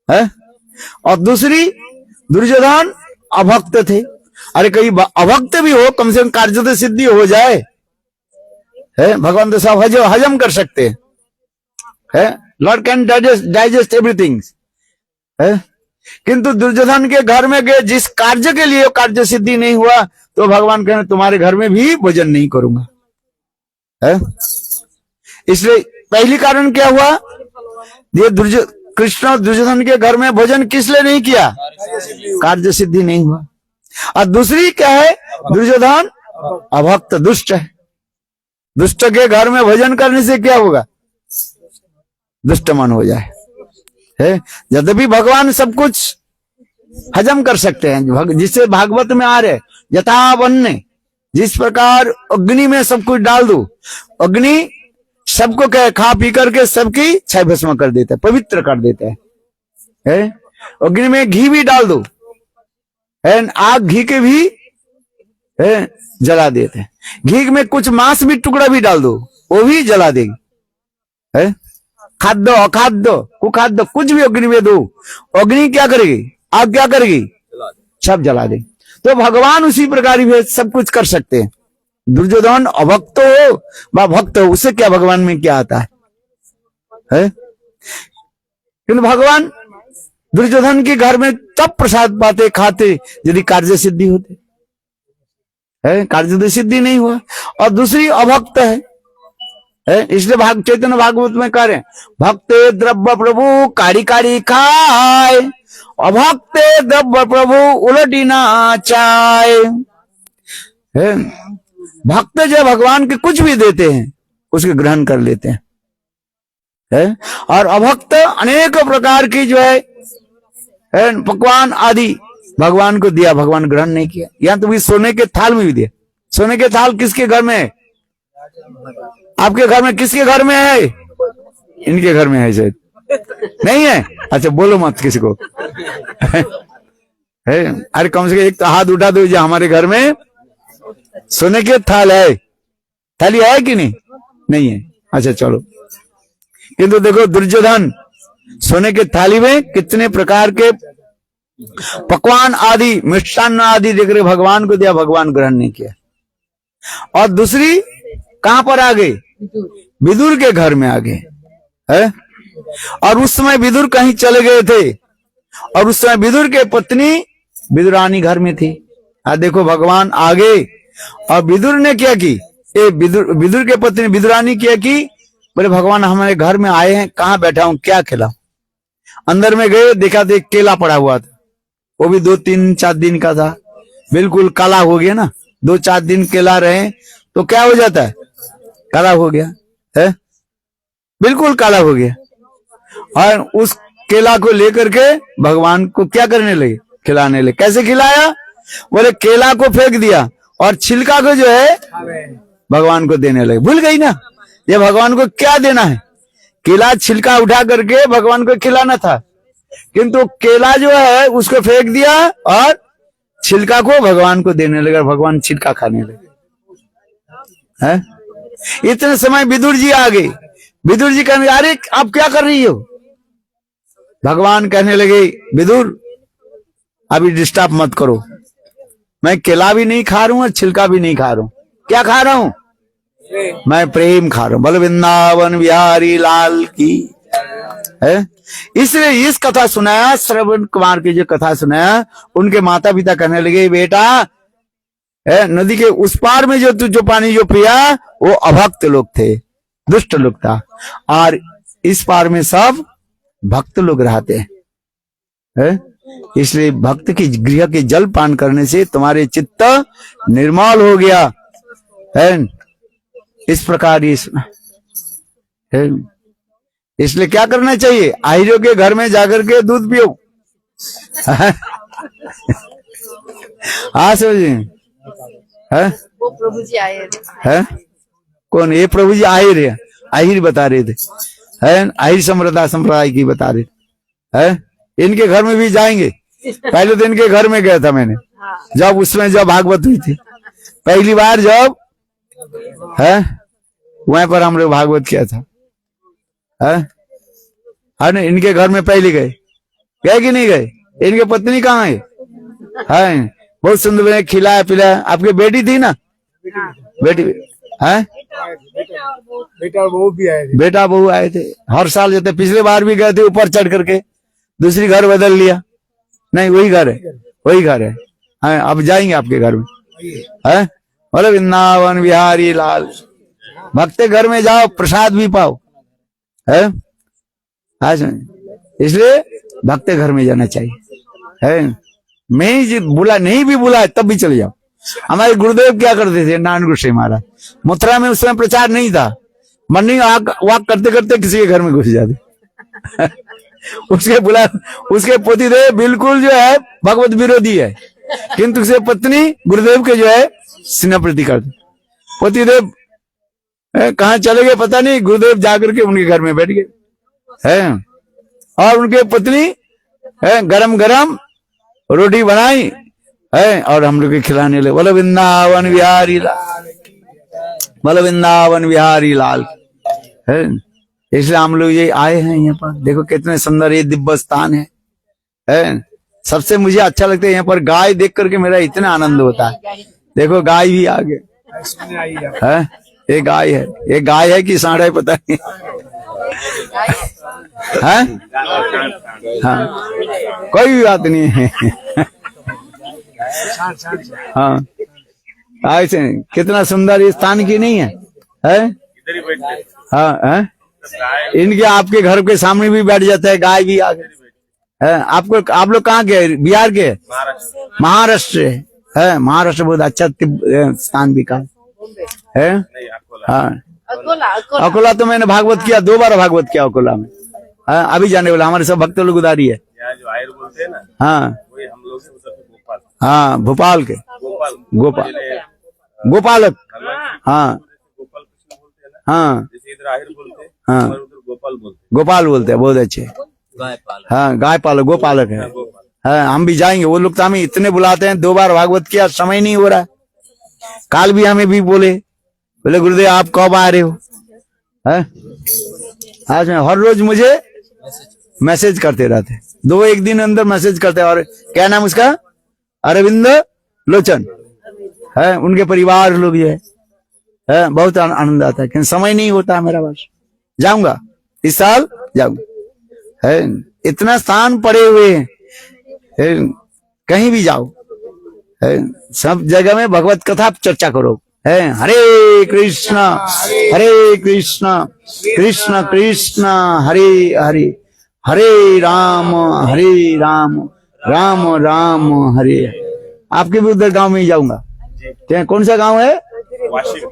है। और दूसरी, दुर्योधन अभक्त थे, अरे कहीं अभक्त भी हो कम से कम कार्य तो सिद्धि हो जाए है। भगवान तो सब हजम कर सकते हैं, लॉर्ड कैन डाइजेस्ट एवरीथिंग है। किंतु दुर्योधन के घर में गए, जिस कार्य के लिए कार्य सिद्धि नहीं हुआ तो भगवान कहने तुम्हारे घर में भी भोजन नहीं करूंगा है। इसलिए पहली कारण क्या हुआ, ये कृष्ण दुर्योधन के घर में भोजन किस लिए नहीं किया, कार्य सिद्धि नहीं हुआ। और दूसरी क्या है, दुर्योधन अभक्त दुष्ट है, दुष्ट के घर में भोजन करने से क्या होगा, दुष्ट मन हो जाए है। यद्यपि भगवान सब कुछ हजम कर सकते हैं, जिससे भागवत में आ रहे यथा वन्य, जिस प्रकार अग्नि में सब कुछ डाल दो, अग्नि सबको खा पी करके सबकी क्षय भस्म कर देता है, पवित्र कर देता है। अग्नि में घी भी डाल दो, आग घी के भी जला देते हैं। घी में कुछ मांस भी टुकड़ा भी डाल दो, वो भी जला देगी। खाद्य अखाद्य कुखाद्य कुछ भी अग्नि में दो, अग्नि क्या करेगी, आग क्या करेगी, सब जला देगी। तो भगवान उसी प्रकार ही सब कुछ कर सकते हैं। दुर्योधन अभक्त हो व भक्त हो, उससे क्या भगवान में क्या आता है? किंतु भगवान दुर्योधन के घर में तब प्रसाद पाते खाते यदि कार्य सिद्धि होते है, कार्य तो सिद्धि नहीं हुआ। और दूसरी अभक्त है, इसलिए चैतन्य भागवत में कह रहे हैं भक्ते द्रव्य प्रभु कारी कारी खाए, अभक्ते द्रव्य प्रभु उलटी ना चाय। भक्त जो भगवान के कुछ भी देते हैं उसके ग्रहण कर लेते हैं है। और अभक्त अनेक प्रकार की जो है पकवान आदि भगवान को दिया, भगवान ग्रहण नहीं किया। यहाँ तो भी सोने के थाल में भी दिया। सोने के थाल किसके घर में है? आपके घर में? किसके घर में है? इनके घर में है शायद, नहीं है? अच्छा बोलो मत किसी को। है? अरे कम से कम एक तो हाथ उठा दो जो हमारे घर में सोने के थाल है। थाली है कि नहीं? नहीं है। अच्छा चलो। किंतु देखो दुर्योधन सोने के थाली में कितने प्रकार के पकवान आदि, मिष्टान्न आदि देकर भगवान को दिया, भगवान ग्रहण नहीं किया। और दूसरी कहां पर आ गई? विदुर के घर में आ गए है। और उस समय विदुर कहीं चले गए थे, और उस समय विदुर के पत्नी विदुरानी घर में थी। और देखो भगवान आ गए, और विदुर ने क्या की? विदुर के पत्नी विदुरानी क्या की? बोले भगवान हमारे घर में आए हैं, कहाँ बैठा हूं, क्या खिलाऊं? अंदर में गए, देखा तो एक केला पड़ा हुआ था, वो भी 2-3-4 दिन का था, बिल्कुल काला हो गया ना। 2-4 दिन केला रहे तो क्या हो जाता है? काला हो गया है, बिल्कुल काला हो गया। और उस केला को लेकर के भगवान को क्या करने लगे? खिलाने लगे। कैसे खिलाया? बोले केला को फेंक दिया और छिलका को जो है भगवान को देने लगे। भूल गई ना ये भगवान को क्या देना है? केला छिलका उठा करके भगवान को खिलाना था, किंतु केला जो है उसको फेंक दिया और छिलका को भगवान को देने लगा। भगवान छिलका खाने लगे है। इतने समय विदुर जी आ गए। विदुर जी कहने, अरे आप क्या कर रही हो? भगवान कहने लगे, विदुर अभी डिस्टर्ब मत करो, मैं केला भी नहीं खा रहा हूं और छिलका भी नहीं खा रहा हूं। क्या खा रहा हूं? मैं प्रेम खा रहा हूं। बोले वृंदावन बिहारी लाल की है। इसलिए इस कथा सुनाया, श्रवण कुमार की जो कथा सुनाया, उनके माता पिता कहने लगे, बेटा नदी के उस पार में जो पानी जो पिया वो अभक्त लोग थे, दुष्ट लोग था, और इस पार में सब भक्त लोग रहते हैं। इसलिए भक्त की गृह के जल पान करने से तुम्हारे चित्त निर्मल हो गया है। इस प्रकार इसलिए क्या करना चाहिए? आहिरों के घर में जाकर के दूध पियो। हाँ समझे है? वो प्रभु जी आए है? कौन? ये प्रभु जी आहिर है, आहिर बता रहे थे है, आहिर संप्रदाय की बता रहे है। इनके घर में भी जाएंगे। पहले तो इनके घर में गया था मैंने, जब उसमें जब भागवत हुई थी पहली बार, जब है वहां पर हम लोग भागवत किया था है ना। इनके घर में पहले गए कि नहीं गए? इनके पत्नी कहाँ है? बहुत सुंदर खिलाया पिलाया। आपकी बेटी थी ना? बेटी है? बेटा बहू भी आए थे। बेटा बहू आए थे, हर साल जाते। पिछले बार भी गए थे, ऊपर चढ़ करके दूसरी घर बदल लिया। नहीं वही घर है, वही घर है। अब जाएंगे आपके घर में है। बोले वृंदावन बिहारी लाल। भक्त घर में जाओ, प्रसाद भी पाओ है। इसलिए भक्त घर में जाना चाहिए है। मैं बुला नहीं भी बुला तब भी चले जाओ। हमारे गुरुदेव क्या करते थे, नारायण गोसाई महाराज, मथुरा में उस समय प्रचार नहीं था, मॉर्निंग वॉक करते करते किसी के घर में घुस जाते। उसके पतिदेव बिल्कुल जो है भगवत विरोधी है, किंतु उसके पत्नी गुरुदेव के जो है स्नेह करते। पतिदेव कहाँ चले गए पता नहीं, गुरुदेव जाकर के उनके घर में बैठ गए है। और उनके पत्नी गरम गरम रोटी बनाई है और हम लोग खिलाने लगे। बोलो वृंदावन बिहारी लाल, बोलो वृंदावन बिहारी लाल है। इसलिए हम लोग ये आए हैं यहाँ पर। देखो कितने सुंदर ये दिव्य स्थान है। सबसे मुझे अच्छा लगता है यहाँ पर गाय देख करके मेरा इतना आनंद होता है। देखो गाय भी आ गए है। ये गाय है, ये गाय है कि सांड है पता नहीं है। हाँ कोई भी बात नहीं है। हाँ ऐसे कितना सुंदर ये स्थान की नहीं है? हाँ है? इनके आपके घर के सामने भी बैठ जाता है, गाय भी आ गए। आप लोग कहाँ के? बिहार के? महाराष्ट्र है। महाराष्ट्र बहुत अच्छा स्थान भी का है। हाँ अकोला अकोला अकोला तो मैंने भागवत किया, 2 बार भागवत किया अकोला में। हाँ, अभी जाने वाला, हमारे सब भक्त लोग उदारी है। यहाँ जो आयर बोलते हैं ना, हाँ वही हम लोग हैं, उधर से गोपाल। हाँ, भोपाल के गोपाल गोपाल जिले गोपालक। हाँ गोपाल कृष्ण बोलते हैं ना, हाँ जैसे इधर आहिर बोलते हैं, हाँ। हमारे उधर गोपाल बोलते गोपाल बोलते हैं, बहुत अच्छे। हाँ, गाय पालक, गोपालक है। हैं गोपाल। हाँ, हम भी जाएंगे। वो लोग तो हमें इतने बुलाते हैं, 2 बार भागवत किया, समय नहीं हो रहा। काल भी हमें भी बोले गुरुदेव आप कब आ रहे हो? है आज में हर रोज मुझे मैसेज करते रहते, 2-1 दिन अंदर मैसेज करते। और क्या नाम उसका? अरविंद लोचन है, उनके परिवार लोग ये है। बहुत आनंद आता है, लेकिन समय नहीं होता मेरा। बस जाऊंगा, इस साल जाऊंगा। है इतना स्थान पड़े हुए है, कहीं भी जाओ है, सब जगह में भगवत कथा चर्चा करो। है हरे कृष्णा कृष्ण कृष्ण हरे हरे, हरे राम राम राम हरे। आपके भी उधर गांव में ही जाऊंगा। कौन सा गांव है? वाशिम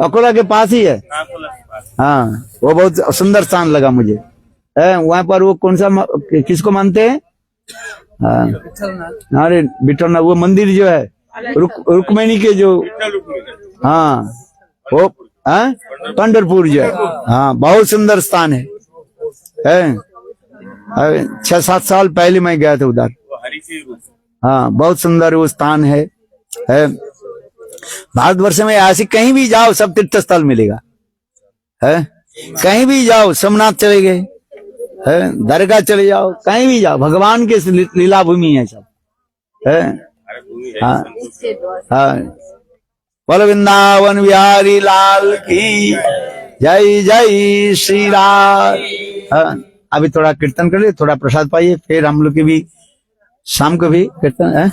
अकोला के पास ही है। हाँ, वो बहुत सुंदर स्थान लगा मुझे। वहाँ पर वो कौन सा किसको मानते हैं? हाँ, अरे बिठलनाथ, वो मंदिर जो है रुक्मिणी के जो, हाँ वो पंढरपुर जो है। हाँ, बहुत सुंदर स्थान है। 6-7 साल पहले मैं गया था उधर। हाँ, बहुत सुंदर वो स्थान है। भारतवर्ष में ऐसे कहीं भी जाओ सब तीर्थ स्थल मिलेगा। है कहीं भी जाओ, सोमनाथ चले गए, दरगाह चले जाओ, कहीं भी जाओ, भगवान के लीला भूमि है सब। है हाँ हाँ, बोल वृंदावन बिहारी लाल की जय जय श्री राम। हाँ, अभी थोड़ा कीर्तन कर ले, थोड़ा प्रसाद पाइए, फिर हम लोग की भी शाम को भी कीर्तन है।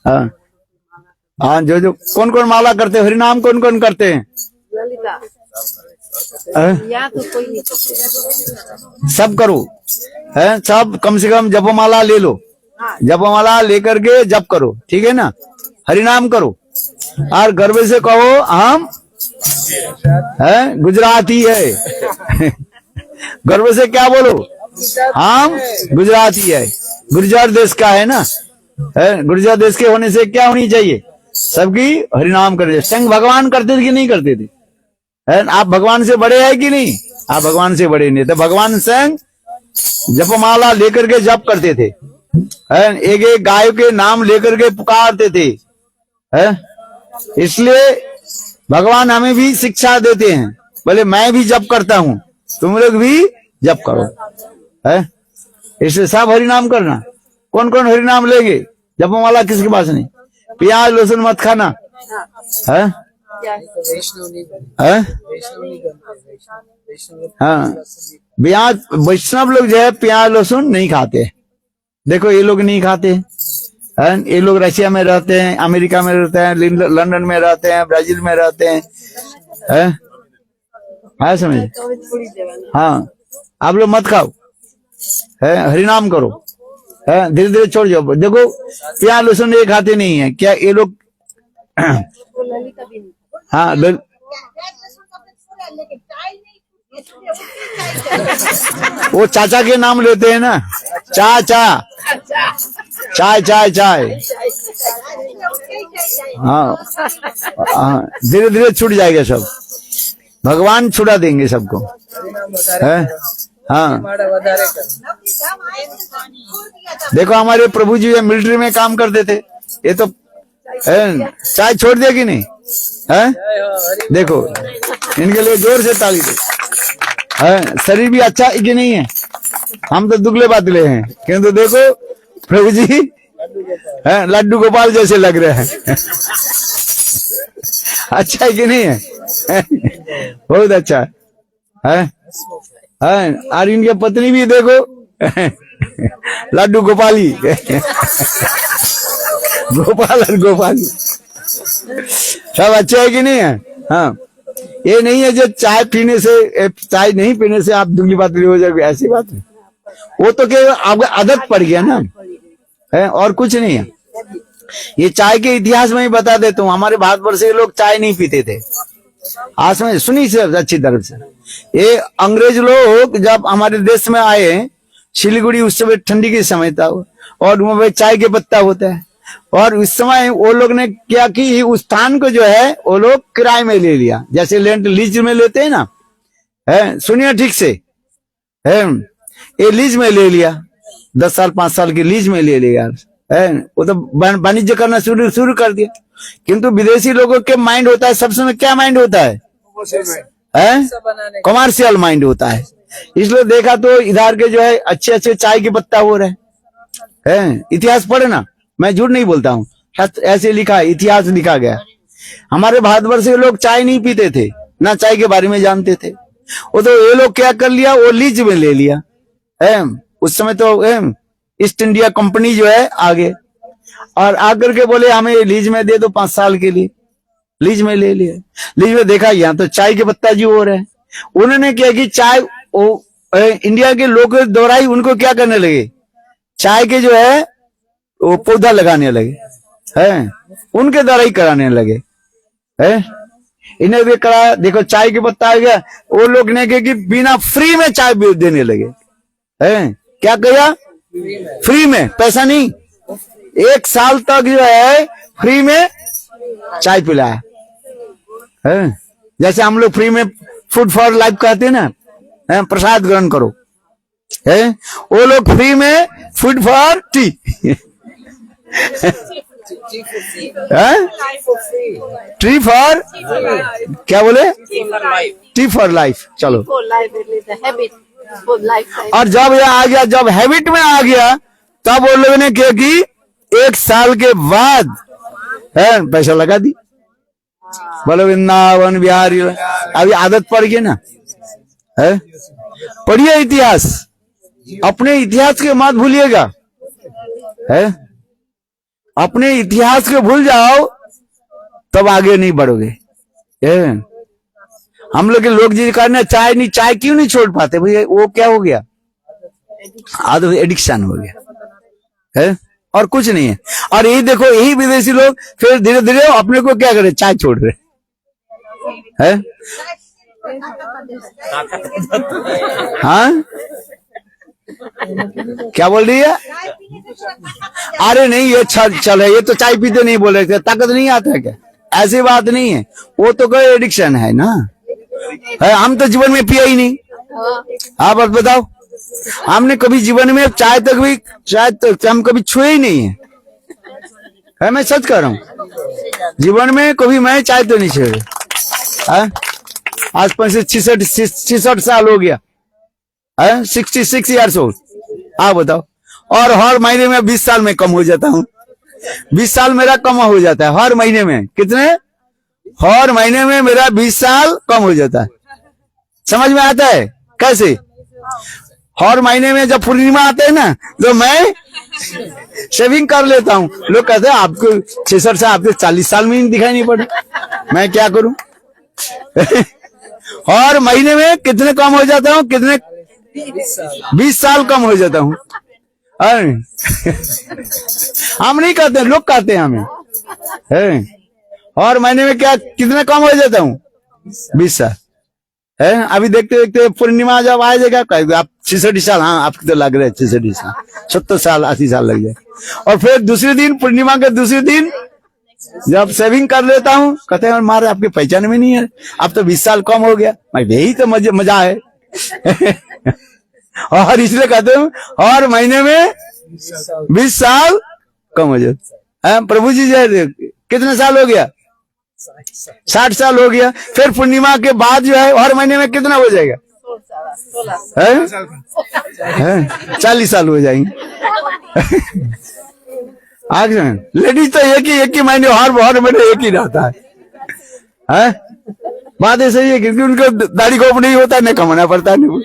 हाँ हाँ, जो कौन कौन माला करते हैं, हरिनाम कौन कौन करते हैं? या तो कोई नहीं। सब करो है, सब कम से कम जपमाला ले लो, जपमाला लेकर के जप करो, ठीक है ना? हरिनाम करो और गर्व से कहो हम है गुजराती है। गर्व से क्या बोलो? हम गुजराती है, गुर्जर देश का है ना। है गुर्जर देश के होने से क्या होनी चाहिए? सबकी हरिनाम करते। संग भगवान करते थे कि नहीं करते थे? है आप भगवान से बड़े हैं कि नहीं? आप भगवान से बड़े नहीं थे। भगवान संग जपमाला लेकर के जप करते थे, एक एक गाय के नाम लेकर के पुकारते थे। है इसलिए भगवान हमें भी शिक्षा देते हैं, बोले मैं भी जप करता हूँ, तुम लोग भी जप करो। है इसलिए सब हरिनाम करना। कौन कौन हरिनाम लेंगे? जपमाला किसके पास नहीं? प्याज लहसुन मत खाना है। हाँ, प्याज वैष्णव लोग जो है प्याज लहसुन नहीं खाते। देखो ये लोग नहीं खाते हैं। ये लोग रशिया में रहते हैं, अमेरिका में रहते हैं, लंदन में रहते हैं, ब्राजील में रहते हैं। है समझ? हाँ, आप लोग मत खाओ, है हरिनाम करो, है धीरे धीरे छोड़ जाओ। देखो प्याज लहसुन ये खाते नहीं है क्या ये लोग? हाँ वो चाचा के नाम लेते हैं ना, चाचा चाय चाय चाय। हाँ हाँ, धीरे धीरे छूट जाएगा सब, भगवान छुड़ा देंगे सबको। है हाँ, देखो हमारे प्रभु जी मिलिट्री में काम करते थे, ये तो चाय छोड़ दिया कि नहीं? है देखो इनके लिए जोर से ताली दे। शरीर भी अच्छा है कि नहीं है? हम तो दुबले बादले हैं, किंतु देखो प्रभु जी लड्डू गोपाल जैसे लग रहे हैं। अच्छा है कि नहीं है? बहुत अच्छा है। और इनके पत्नी भी देखो लड्डू गोपाली। गोपाल और गोपाली सब अच्छे है कि नहीं है? हाँ, ये नहीं है जो चाय पीने से, चाय नहीं पीने से आप दुबली बातली हो जाएगी, ऐसी बात नहीं। वो तो केवल आपका आदत पड़ गया ना, है और कुछ नहीं है। ये चाय के इतिहास में ही बता देता हूँ। हमारे भारतवर्ष के लोग चाय नहीं पीते थे। आज में सुनी से अच्छी तरह से, ये अंग्रेज लोग जब हमारे देश में आए, सिलीगुड़ी उस समय ठंडी के समय था, और वहां पे चाय के पत्ता होता है, और उस समय वो लोग ने क्या कि उस स्थान को जो है वो लोग किराए में ले लिया, जैसे लैंड लीज में लेते हैं ना, है सुनिए ठीक से, है ये लीज में ले लिया, 10 साल 5 साल की लीज में ले लिया, है वो तो वाणिज्य करना शुरू कर दिया। किंतु विदेशी लोगों के माइंड होता है सब समय, क्या माइंड होता है, कमर्शियल माइंड होता है। इसलिए देखा तो इधर के जो है अच्छे अच्छे चाय के पत्ता हो रहे हैं। इतिहास पढ़े ना, मैं झूठ नहीं बोलता हूँ, ऐसे लिखा है, इतिहास लिखा गया। हमारे भारतवर्ष के लोग चाय नहीं पीते थे, ना चाय के बारे में जानते थे। वो तो ये लोग क्या कर लिया, वो लीज में ले लिया, है उस समय तो ईस्ट इंडिया कंपनी जो है आगे, और आकर के बोले हमें लीज में दे दो 5 साल के लिए, लीज में ले लिया। लीज में देखा यहाँ तो चाय के पत्ता जी हो रहे हैं। उन्होंने क्या कि चाय इंडिया के लोग दोहराई, उनको क्या करने लगे, चाय के जो है वो पौधा लगाने लगे, है उनके द्वारा ही कराने लगे, है इन्हें भी कराया। देखो चाय के पत्ता आ गया, वो लोग ने कि बिना फ्री में चाय देने लगे, है क्या किया, फ्री में, पैसा नहीं, 1 साल तक जो है फ्री में चाय पिलाया, है जैसे हम लोग फ्री में फूड फॉर लाइफ कहते हैं ना, प्रसाद ग्रहण करो, है वो लोग फ्री में food for T, tree for क्या बोले, टी फॉर लाइफ, चलो। और जब ये आ गया, जब हैबिट में आ गया, तब वो लोगों ने क्या कि 1 साल के बाद पैसा लगा दी। बोलो वृंदावन बिहारी, अभी आदत पड़ गई ना, है पढ़िए इतिहास, अपने इतिहास के मत भूलिएगा, है अपने इतिहास को भूल जाओ तब आगे नहीं बढ़ोगे। हम लोग के लोग जी करना चाय नहीं, चाय क्यों नहीं छोड़ पाते भैया, वो क्या हो गया, आदत एडिक्शन हो गया, है और कुछ नहीं है। और यही देखो, यही विदेशी लोग फिर धीरे धीरे अपने को क्या करे, चाय छोड़ रहे हैं। हाँ क्या बोल रही है, अरे नहीं ये चल है, ये तो चाय पीते नहीं बोल रहे, ताकत नहीं आता है क्या, ऐसी बात नहीं है, वो तो कोई एडिक्शन है ना, है हम तो जीवन में पिया ही नहीं। हाँ बस बताओ, हमने कभी जीवन में चाय तक भी, चाय तो हम कभी छुए ही नहीं है, मैं सच कह रहा हूँ, जीवन में कभी मैं चाय तो नहीं छुए। आज 65 साल हो गया, 66 ईयर्स ओल्ड, आप बताओ। और हर महीने में 20 साल में कम हो जाता हूँ, 20 साल मेरा कम हो जाता है हर महीने में। कितने, हर महीने में मेरा 20 साल कम हो जाता है। समझ में आता है कैसे, हर महीने में जब पूर्णिमा आते है ना, तो मैं शेविंग कर लेता हूँ। लोग कहते हैं आपको 66 साल, आपको 40 साल में दिखाई नहीं पड़े, मैं क्या करूं। हर महीने में कितने कम हो जाता हूँ, कितने 20 साल कम हो जाता हूँ। हम नहीं कहते, लोग कहते हैं हमें, हर महीने में क्या कितने कम हो जाता हूँ, 20 साल है। अभी देखते देखते पूर्णिमा जब आ जाएगा, आप 66 साल, हाँ आपके तो लग रहे हैं 66 साल, 70 साल 80 साल लग जाए। और फिर दूसरे दिन, पूर्णिमा के दूसरे दिन जब सेविंग कर लेता हूँ, कहते हैं मारे आपके पहचान में नहीं है, अब तो 20 साल कम हो गया। मैं यही तो मजा है। और इसलिए कहते हूँ हर महीने में 20 साल कम हो जाता। प्रभु जी जो कितने साल हो गया, 60 साल हो गया। फिर पूर्णिमा के बाद जो है हर महीने में कितना हो जाएगा, 40 साल हो जाएंगे। लेडीज तो एक ही महीने हर महीने एक ही रहता है। बात ऐसा ही है क्योंकि उनको दाढ़ी गोप नहीं होता, नहीं कमाना पड़ता नहीं।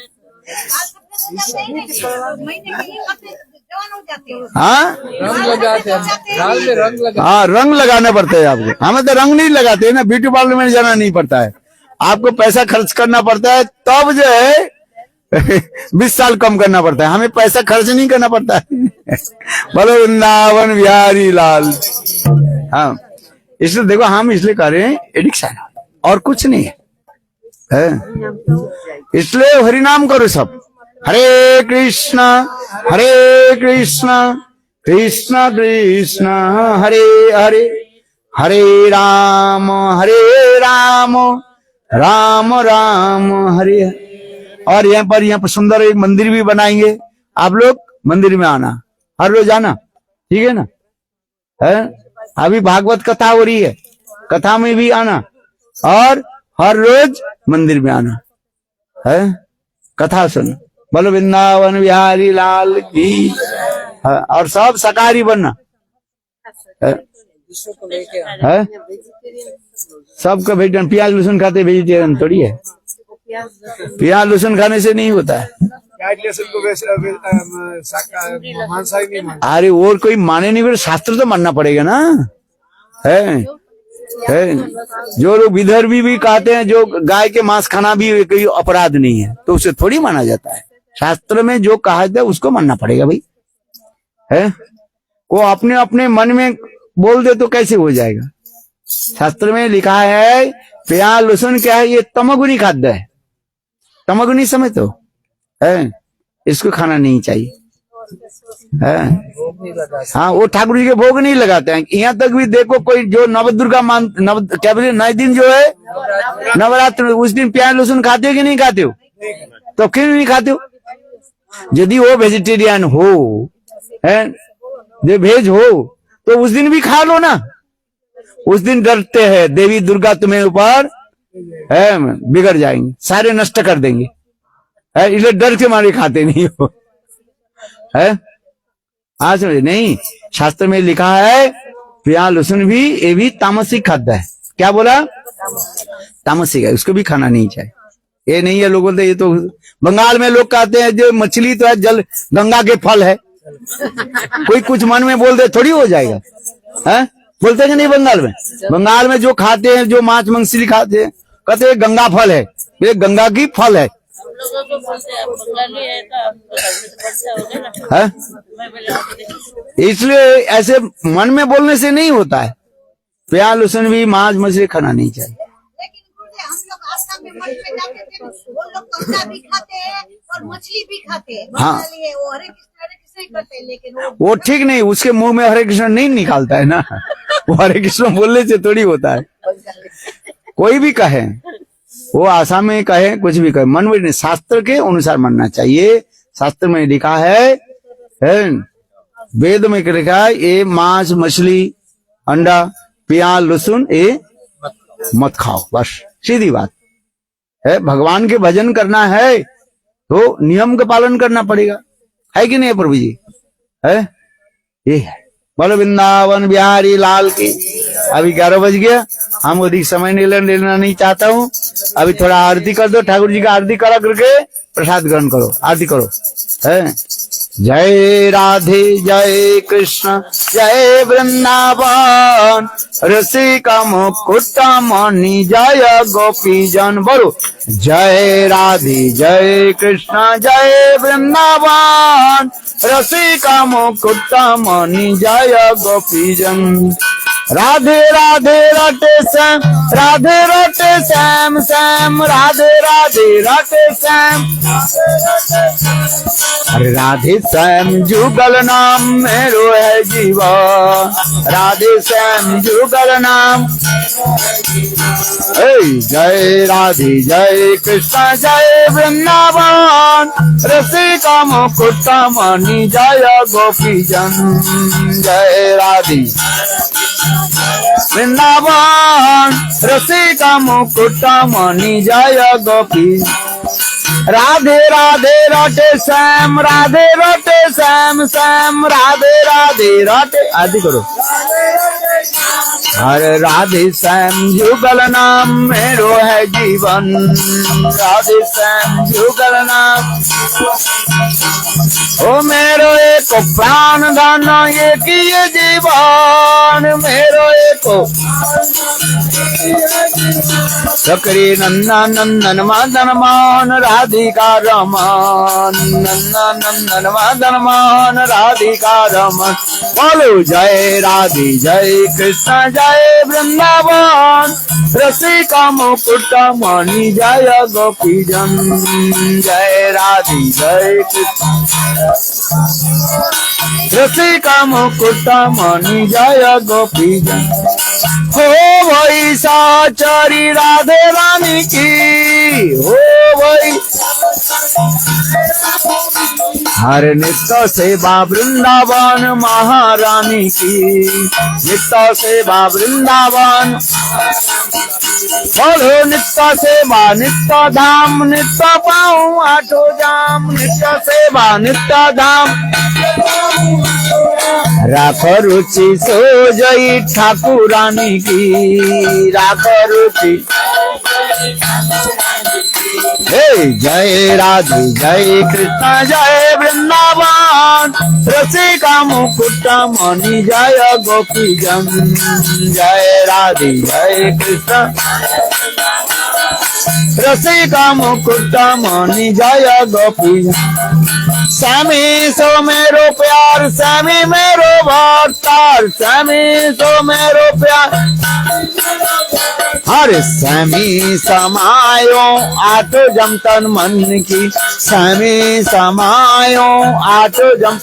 हाँ रंग लगाना पड़ता है आपको, हमें तो रंग नहीं लगाते हैं ना, ब्यूटी पार्लर में जाना नहीं पड़ता है, आपको पैसा खर्च करना पड़ता है, तब जो है 20 साल कम करना पड़ता है, हमें पैसा खर्च नहीं करना पड़ता है। बोलो वृंदावन बिहारी लाल। हाँ, इसलिए देखो हम इसलिए कह रहे हैं एडिक्शन और कुछ नहीं है। इसलिए हरिनाम करो सब, हरे कृष्णा कृष्ण कृष्ण हरे हरे, हरे राम राम राम हरे हरे। और यहाँ पर सुंदर एक मंदिर भी बनाएंगे, आप लोग मंदिर में आना, हर रोज आना, ठीक है ना? है अभी भागवत कथा हो रही है, कथा में भी आना और हर रोज मंदिर में आना है, कथा सुन। बोलो वृंदावन बिहारी लाल की। और सब शाकाहारी बनना है? सबका वेजिटेरियन, प्याज लहसुन खाते वेजिटेरियन थोड़ी है, प्याज लहसुन खाने से नहीं होता है। मांसाहारी नहीं मानते। अरे और कोई माने नहीं, फिर शास्त्र तो मानना पड़ेगा ना, है जो लोग विदर्भी भी कहते हैं जो गाय के मांस खाना भी कोई अपराध नहीं है, तो उसे थोड़ी माना जाता है। शास्त्र में जो कहा जाता है उसको मानना पड़ेगा भाई, है? वो अपने अपने मन में बोल दे तो कैसे हो जाएगा? शास्त्र में लिखा है प्याज लहसुन क्या है, ये तमोगुनी खाद्य है, तमोगुनी समझ तो है, इसको खाना नहीं चाहिए है। हाँ, वो ठाकुर जी के भोग नहीं लगाते हैं। यहाँ तक भी देखो कोई जो नवदुर्गा क्या बोले 9 दिन जो है नवरात्र, उस दिन प्याज लहसुन खाते हो कि नहीं खाते हो? तो क्यों नहीं खाते हो? यदि वो वेजिटेरियन हो, है जो भेज हो, तो उस दिन भी खा लो ना। उस दिन डरते हैं देवी दुर्गा तुम्हें ऊपर है बिगड़ जाएंगे, सारे नष्ट कर देंगे, है इसलिए डर के मारे खाते नहीं हो, है? आज नहीं, शास्त्र में लिखा है प्याज लहसुन भी ये भी तामसिक खाद्य है। क्या बोला? तामसिक है, उसको भी खाना नहीं चाहिए। ये नहीं है लोग बोलते ये तो बंगाल में लोग कहते हैं जो मछली तो है जल गंगा के फल है, कोई कुछ मन में बोल दे थोड़ी हो जाएगा, है? बोलते कि नहीं बंगाल में जो खाते हैं, जो मांस मछली खाते हैं, कहते हैं गंगा फल है, ये गंगा की फल है, है? इसलिए ऐसे मन में बोलने से नहीं होता है। प्याज लहसुन भी मांस मछली खाना नहीं चाहिए। लेकिन हम लोग आश्रम में मंदिर में जाते थे, वो लोग कंदा भी खाते हैं और मछली भी खाते हैं। हाँ, वो हरे कृष्ण ही करते हैं, लेकिन वो ठीक नहीं, उसके मुंह में हरे कृष्ण नहीं निकालता है ना, वो हरे कृष्ण बोलने से थोड़ी होता है। कोई भी कहे, वो आशा में कहे, कुछ भी कहे, मन में शास्त्र के अनुसार मानना चाहिए। शास्त्र में लिखा है वेद में लिखा है ये मांस मछली अंडा प्याज लहसुन ये मत खाओ, बस सीधी बात है। भगवान के भजन करना है तो नियम का पालन करना पड़ेगा, है कि नहीं प्रभु जी? है ये है। बोलो वृंदावन बिहारी लाल की। अभी 11 बज गया, हम अधिक समय नहीं लेना नहीं चाहता हूँ। अभी थोड़ा आरती कर दो, ठाकुर जी का आरती करा करके प्रसाद ग्रहण करो, आरती करो, है? जय राधे जय कृष्ण जय वृंदावन रसिका मुकुटा मणि जय गोपी जन। बोलो जय राधे जय कृष्ण जय वृंदावन रसिका मुकुटा मणि जय गोपी जन। राधे राधे रटे श्याम राधे रटे श्याम श्याम राधे राधे रटे श्याम। अरे राधे श्याम जुगल नाम मेरो है जीवन, राधे श्याम जुगल नाम। जय राधे जय कृष्ण जय वृंदावन रसिका मुकुटा मणि जय गोपी जन। जय राधे वृंदावन रसिका मुकुटा मणि जय गोपी। राधे राधे रटे श्याम राधे रटे श्याम श्याम राधे राधे रटे। आदि करो। हरे राधे श्याम जुगल नाम मेरो है जीवन, राधे श्याम जुगल नाम। ओ मेरो एक प्राण धन ये किए जीवन, मेरो एक सकरी नंदन नंदन मदन मोहन राधिका रमन, नंदन नंदन मदन मोहन राधिका रमन। बोलो जय राधे जय कृष्ण जय वृंदावन, रसिका मुकुट मणि जय गोपी जन। जय राधे जय कृष्ण रसिका मुकुट मणि जय गोपी जन। हो वही साचरी राधे रानी की, हो वही हर नित्य सेवा वृंदावन महारानी की, नित्य सेवा वृंदावन। बोलो नित्य सेवा नित्य धाम, नित्य पाऊं आठो जाम, नित्य सेवा नित्य धाम। राख रुचि सो जई ठाकुरानी की, राख रुचि। हे जय राधे जय कृष्ण जय वृंदावन, रसिका मुकुट मणि जय गोपी जन। जय राधे जय कृष्ण रसिका मुकुट मणि जय गोपी जन। स्वामी सो मेरो प्यार, स्वामी मेरो भक्तार, स्वामी सो मेरो प्यार। हरे स्वामी समायो आठो जम तन मन की, स्वामी समायो आठो जम।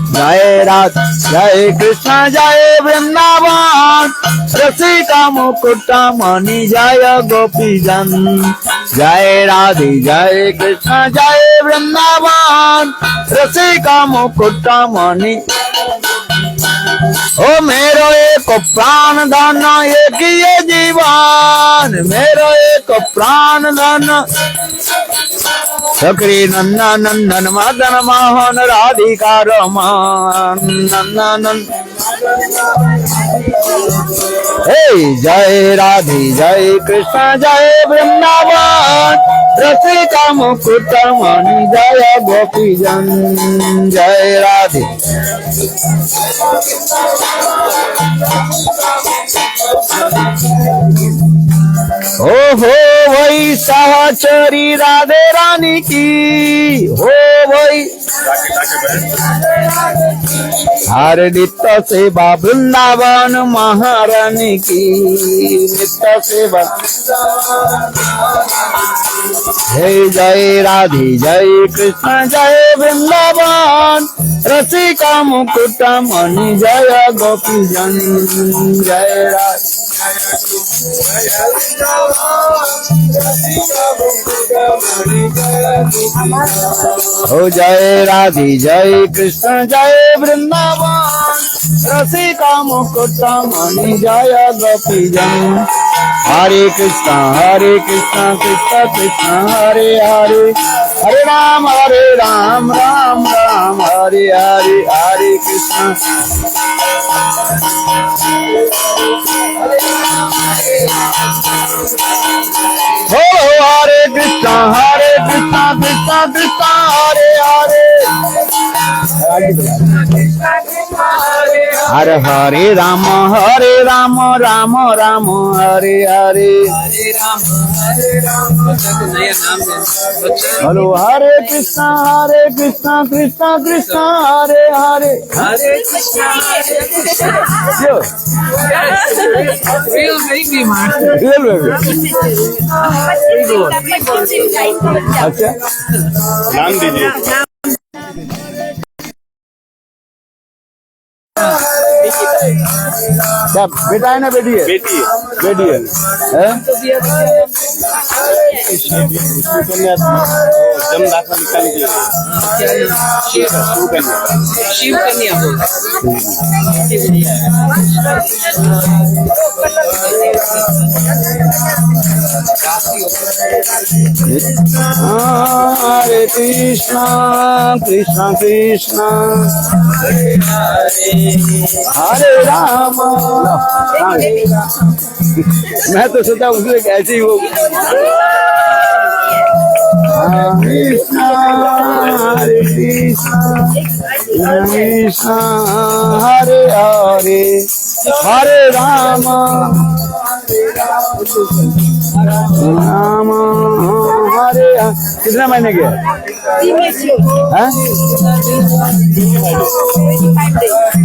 जय राधे जय कृष्ण जय वृंदावन, रसिका मुकुट मणि जय गोपी जन। जय राधे जय कृष्ण जय वृंदावन, रसिका मुकुट मणि। ओ मेरो एक प्राण धन एक ये जीवन, मेरो एक प्राण धन। सकरी नंदन नंदन मदन मोहन राधिका रमन, नंदन। हे जय राधे जय कृष्ण जय वृंदावन, रसिका मुकुट मणि जय गोपी जन। जय राधे हो वही सहचरी राधे रानी की, हो वही हर नित्य सेवा वृंदावन महारानी की, नित्य सेवा। हे जय राधे जय कृष्ण जय वृंदावन, रसिका मुकुट मणि जय गोपी जन। जय राधे हो जय राधे जय कृष्ण जय वृंदावन, रसिका मुकुट मणि जय गोपी जन। हरे कृष्ण कृष्ण कृष्ण हरे हरे, हरे राम राम राम हरे हरे, हरे कृष्ण। हो हरे कृष्ण कृष्ण कृष्ण हरे हरे, हरे हरे राम राम राम हरे हरे। हेलो हरे Krishna Krishna Krishna Hare Hare, Hare Krishna, real baby master. Real baby. अच्छा नाम दीजिए। क्या बेटा है ना बेटी है? बेटी है। बेटी है, हैं? जम दाखला निकालने के लिए शिव कन्या बोलते हरे कृष्ण कृष्ण कृष्ण हरे राम। मैं तो सोचा उसमें कैसे ही वो कृष्ण हरे कृष्ण कृष्ण हरे हरे, हरे राम राम हरे कितने महीने के हैं?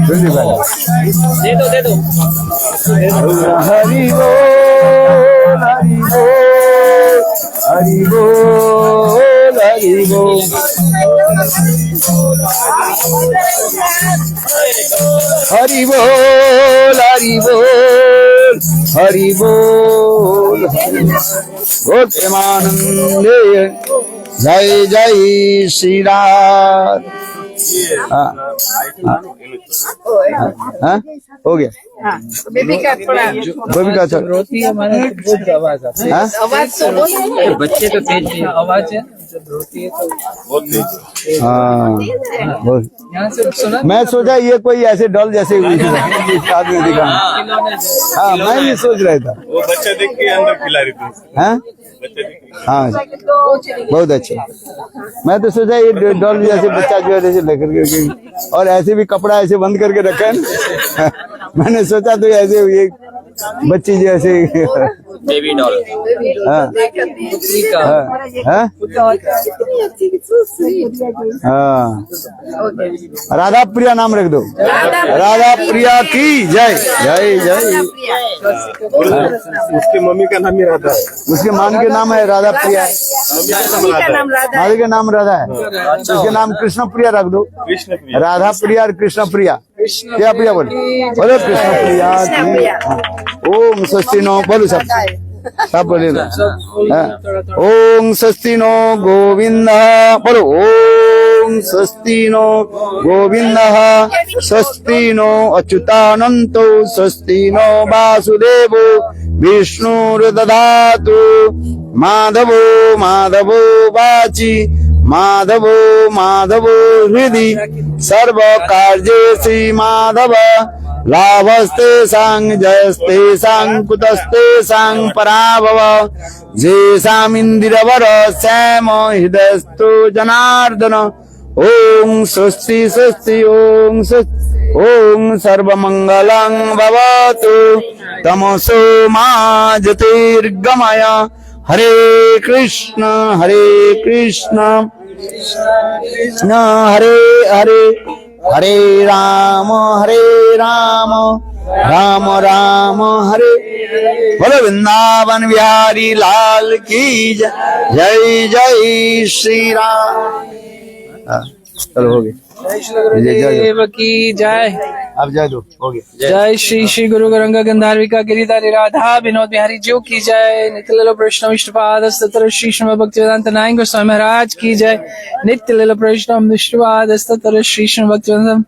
25 दे दो हरि बोल हरि बोल हरि बोल हरि बोल हरि बोल हरि बोल हरि बोल बोल प्रेमानंदे जय जय श्री राम। हाँ हो गया बेबी का थोड़ा बेबी का अच्छा रोती है हमारे बहुत आवाज आती है। हाँ? आवाज तो बहुत है। बच्चे तो तेज नहीं आवाज है जब रोती है तो बहुत तेज। हाँ बोल। यहाँ से सुना मैं सोचा ये कोई ऐसे डॉल जैसे आदमी दिखा। हाँ मैं भी सोच रहा था। वो बच्चा देख के अंदर खिला रही थी। हाँ बच्चा देख के हाँ बहुत अच्छे। मैं तो सोचा ये डॉल जैसे बच्चा जो है ऐसे लेकर के और ऐसे भी कपड़ा ऐसे बंद करके रखा है ना। मैंने सोचा तो ऐसे ये बच्ची जैसे बेबी डॉल हाँ हाँ हाँ हाँ राधा प्रिया नाम रख दो। राधा प्रिया की जय जय जय। उसकी मम्मी का नाम ही राधा है। उसके मान के नाम है राधा प्रिया। राधा का नाम राधा है। उसके नाम कृष्ण प्रिया रख दो। कृष्ण प्रिया। राधा प्रिया और कृष्ण प्रिया क्या प्रिया बोलो बोलो कृष्ण प्रिया की। ओम स्वस्ति नो बोलो सब बोले ओम स्वस्ति नो गोविंद बोलो ओम स्वस्ति नो गोविंद स्वस्ति नो अच्युतानंतो स्वस्ति नो वासुदेवो विष्णुर्दधातु माधवो माधवो वाचि माधवो माधवो हृदि सर्व कार्ये माधव लाभस्ते सांग जयस्ते सांग कुतस्ते सांग पराभव जेषामिंदिरवर श्याम हृदयस्थो जनार्दन ओम स्वस्ति स्वस्ति ओम ओम सर्वमंगलं भवतु तमसो मा ज्योतिर्गमय हरे कृष्ण हरे हरे हरे राम राम राम हरे बोलो वृंदावन बिहारी लाल की जय जय श्री राम। चलो हो गया देव की जय। अब जय दो हो गया। जय श्री श्री गुरु गौरंग गंधार्विका गिरिधारी राधा विनोद बिहारी जी की जय। नित्य लीला वैष्णव इष्टपाद सतर श्री श्रीमद् भक्तिवेदांत नारायण गोस्वामी महाराज की जय। नित्य लीला वैष्णव इष्टपाद सतर श्री श्रीमद् भक्तिवेदांत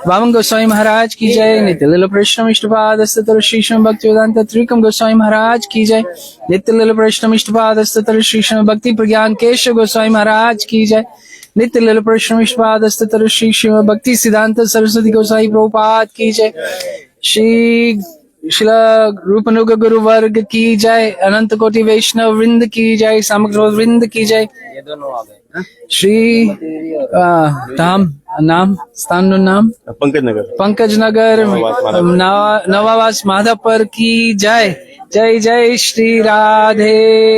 वामन गोस्वामी महाराज की जय। नित्य लीला वैष्णव इष्टपाद सतर श्री श्रीमद् भक्तिवेदांत त्रिकम गोस्वामी महाराज की जय। नित्य लीला वैष्णव इष्टपाद सतर श्री श्रीमद् भक्ति प्रज्ञान केशव गोस्वामी महाराज की जय। नित्य लीला वैष्णव इष्टपाद सतर श्री श्रीमद् भक्ति सिद्धांत सरस्वती गोसाई प्रभुपाद की जय। श्री शिला रूपनुग गुरु वर्ग की जय। अनंत कोटि वैष्णव वृंद की जय। समग्र वृंद की जय। ये दोनों आ गए। श्री नाम स्थान नाम पंकज नगर नवावास माधवपुर की जय। जय जय श्री राधे।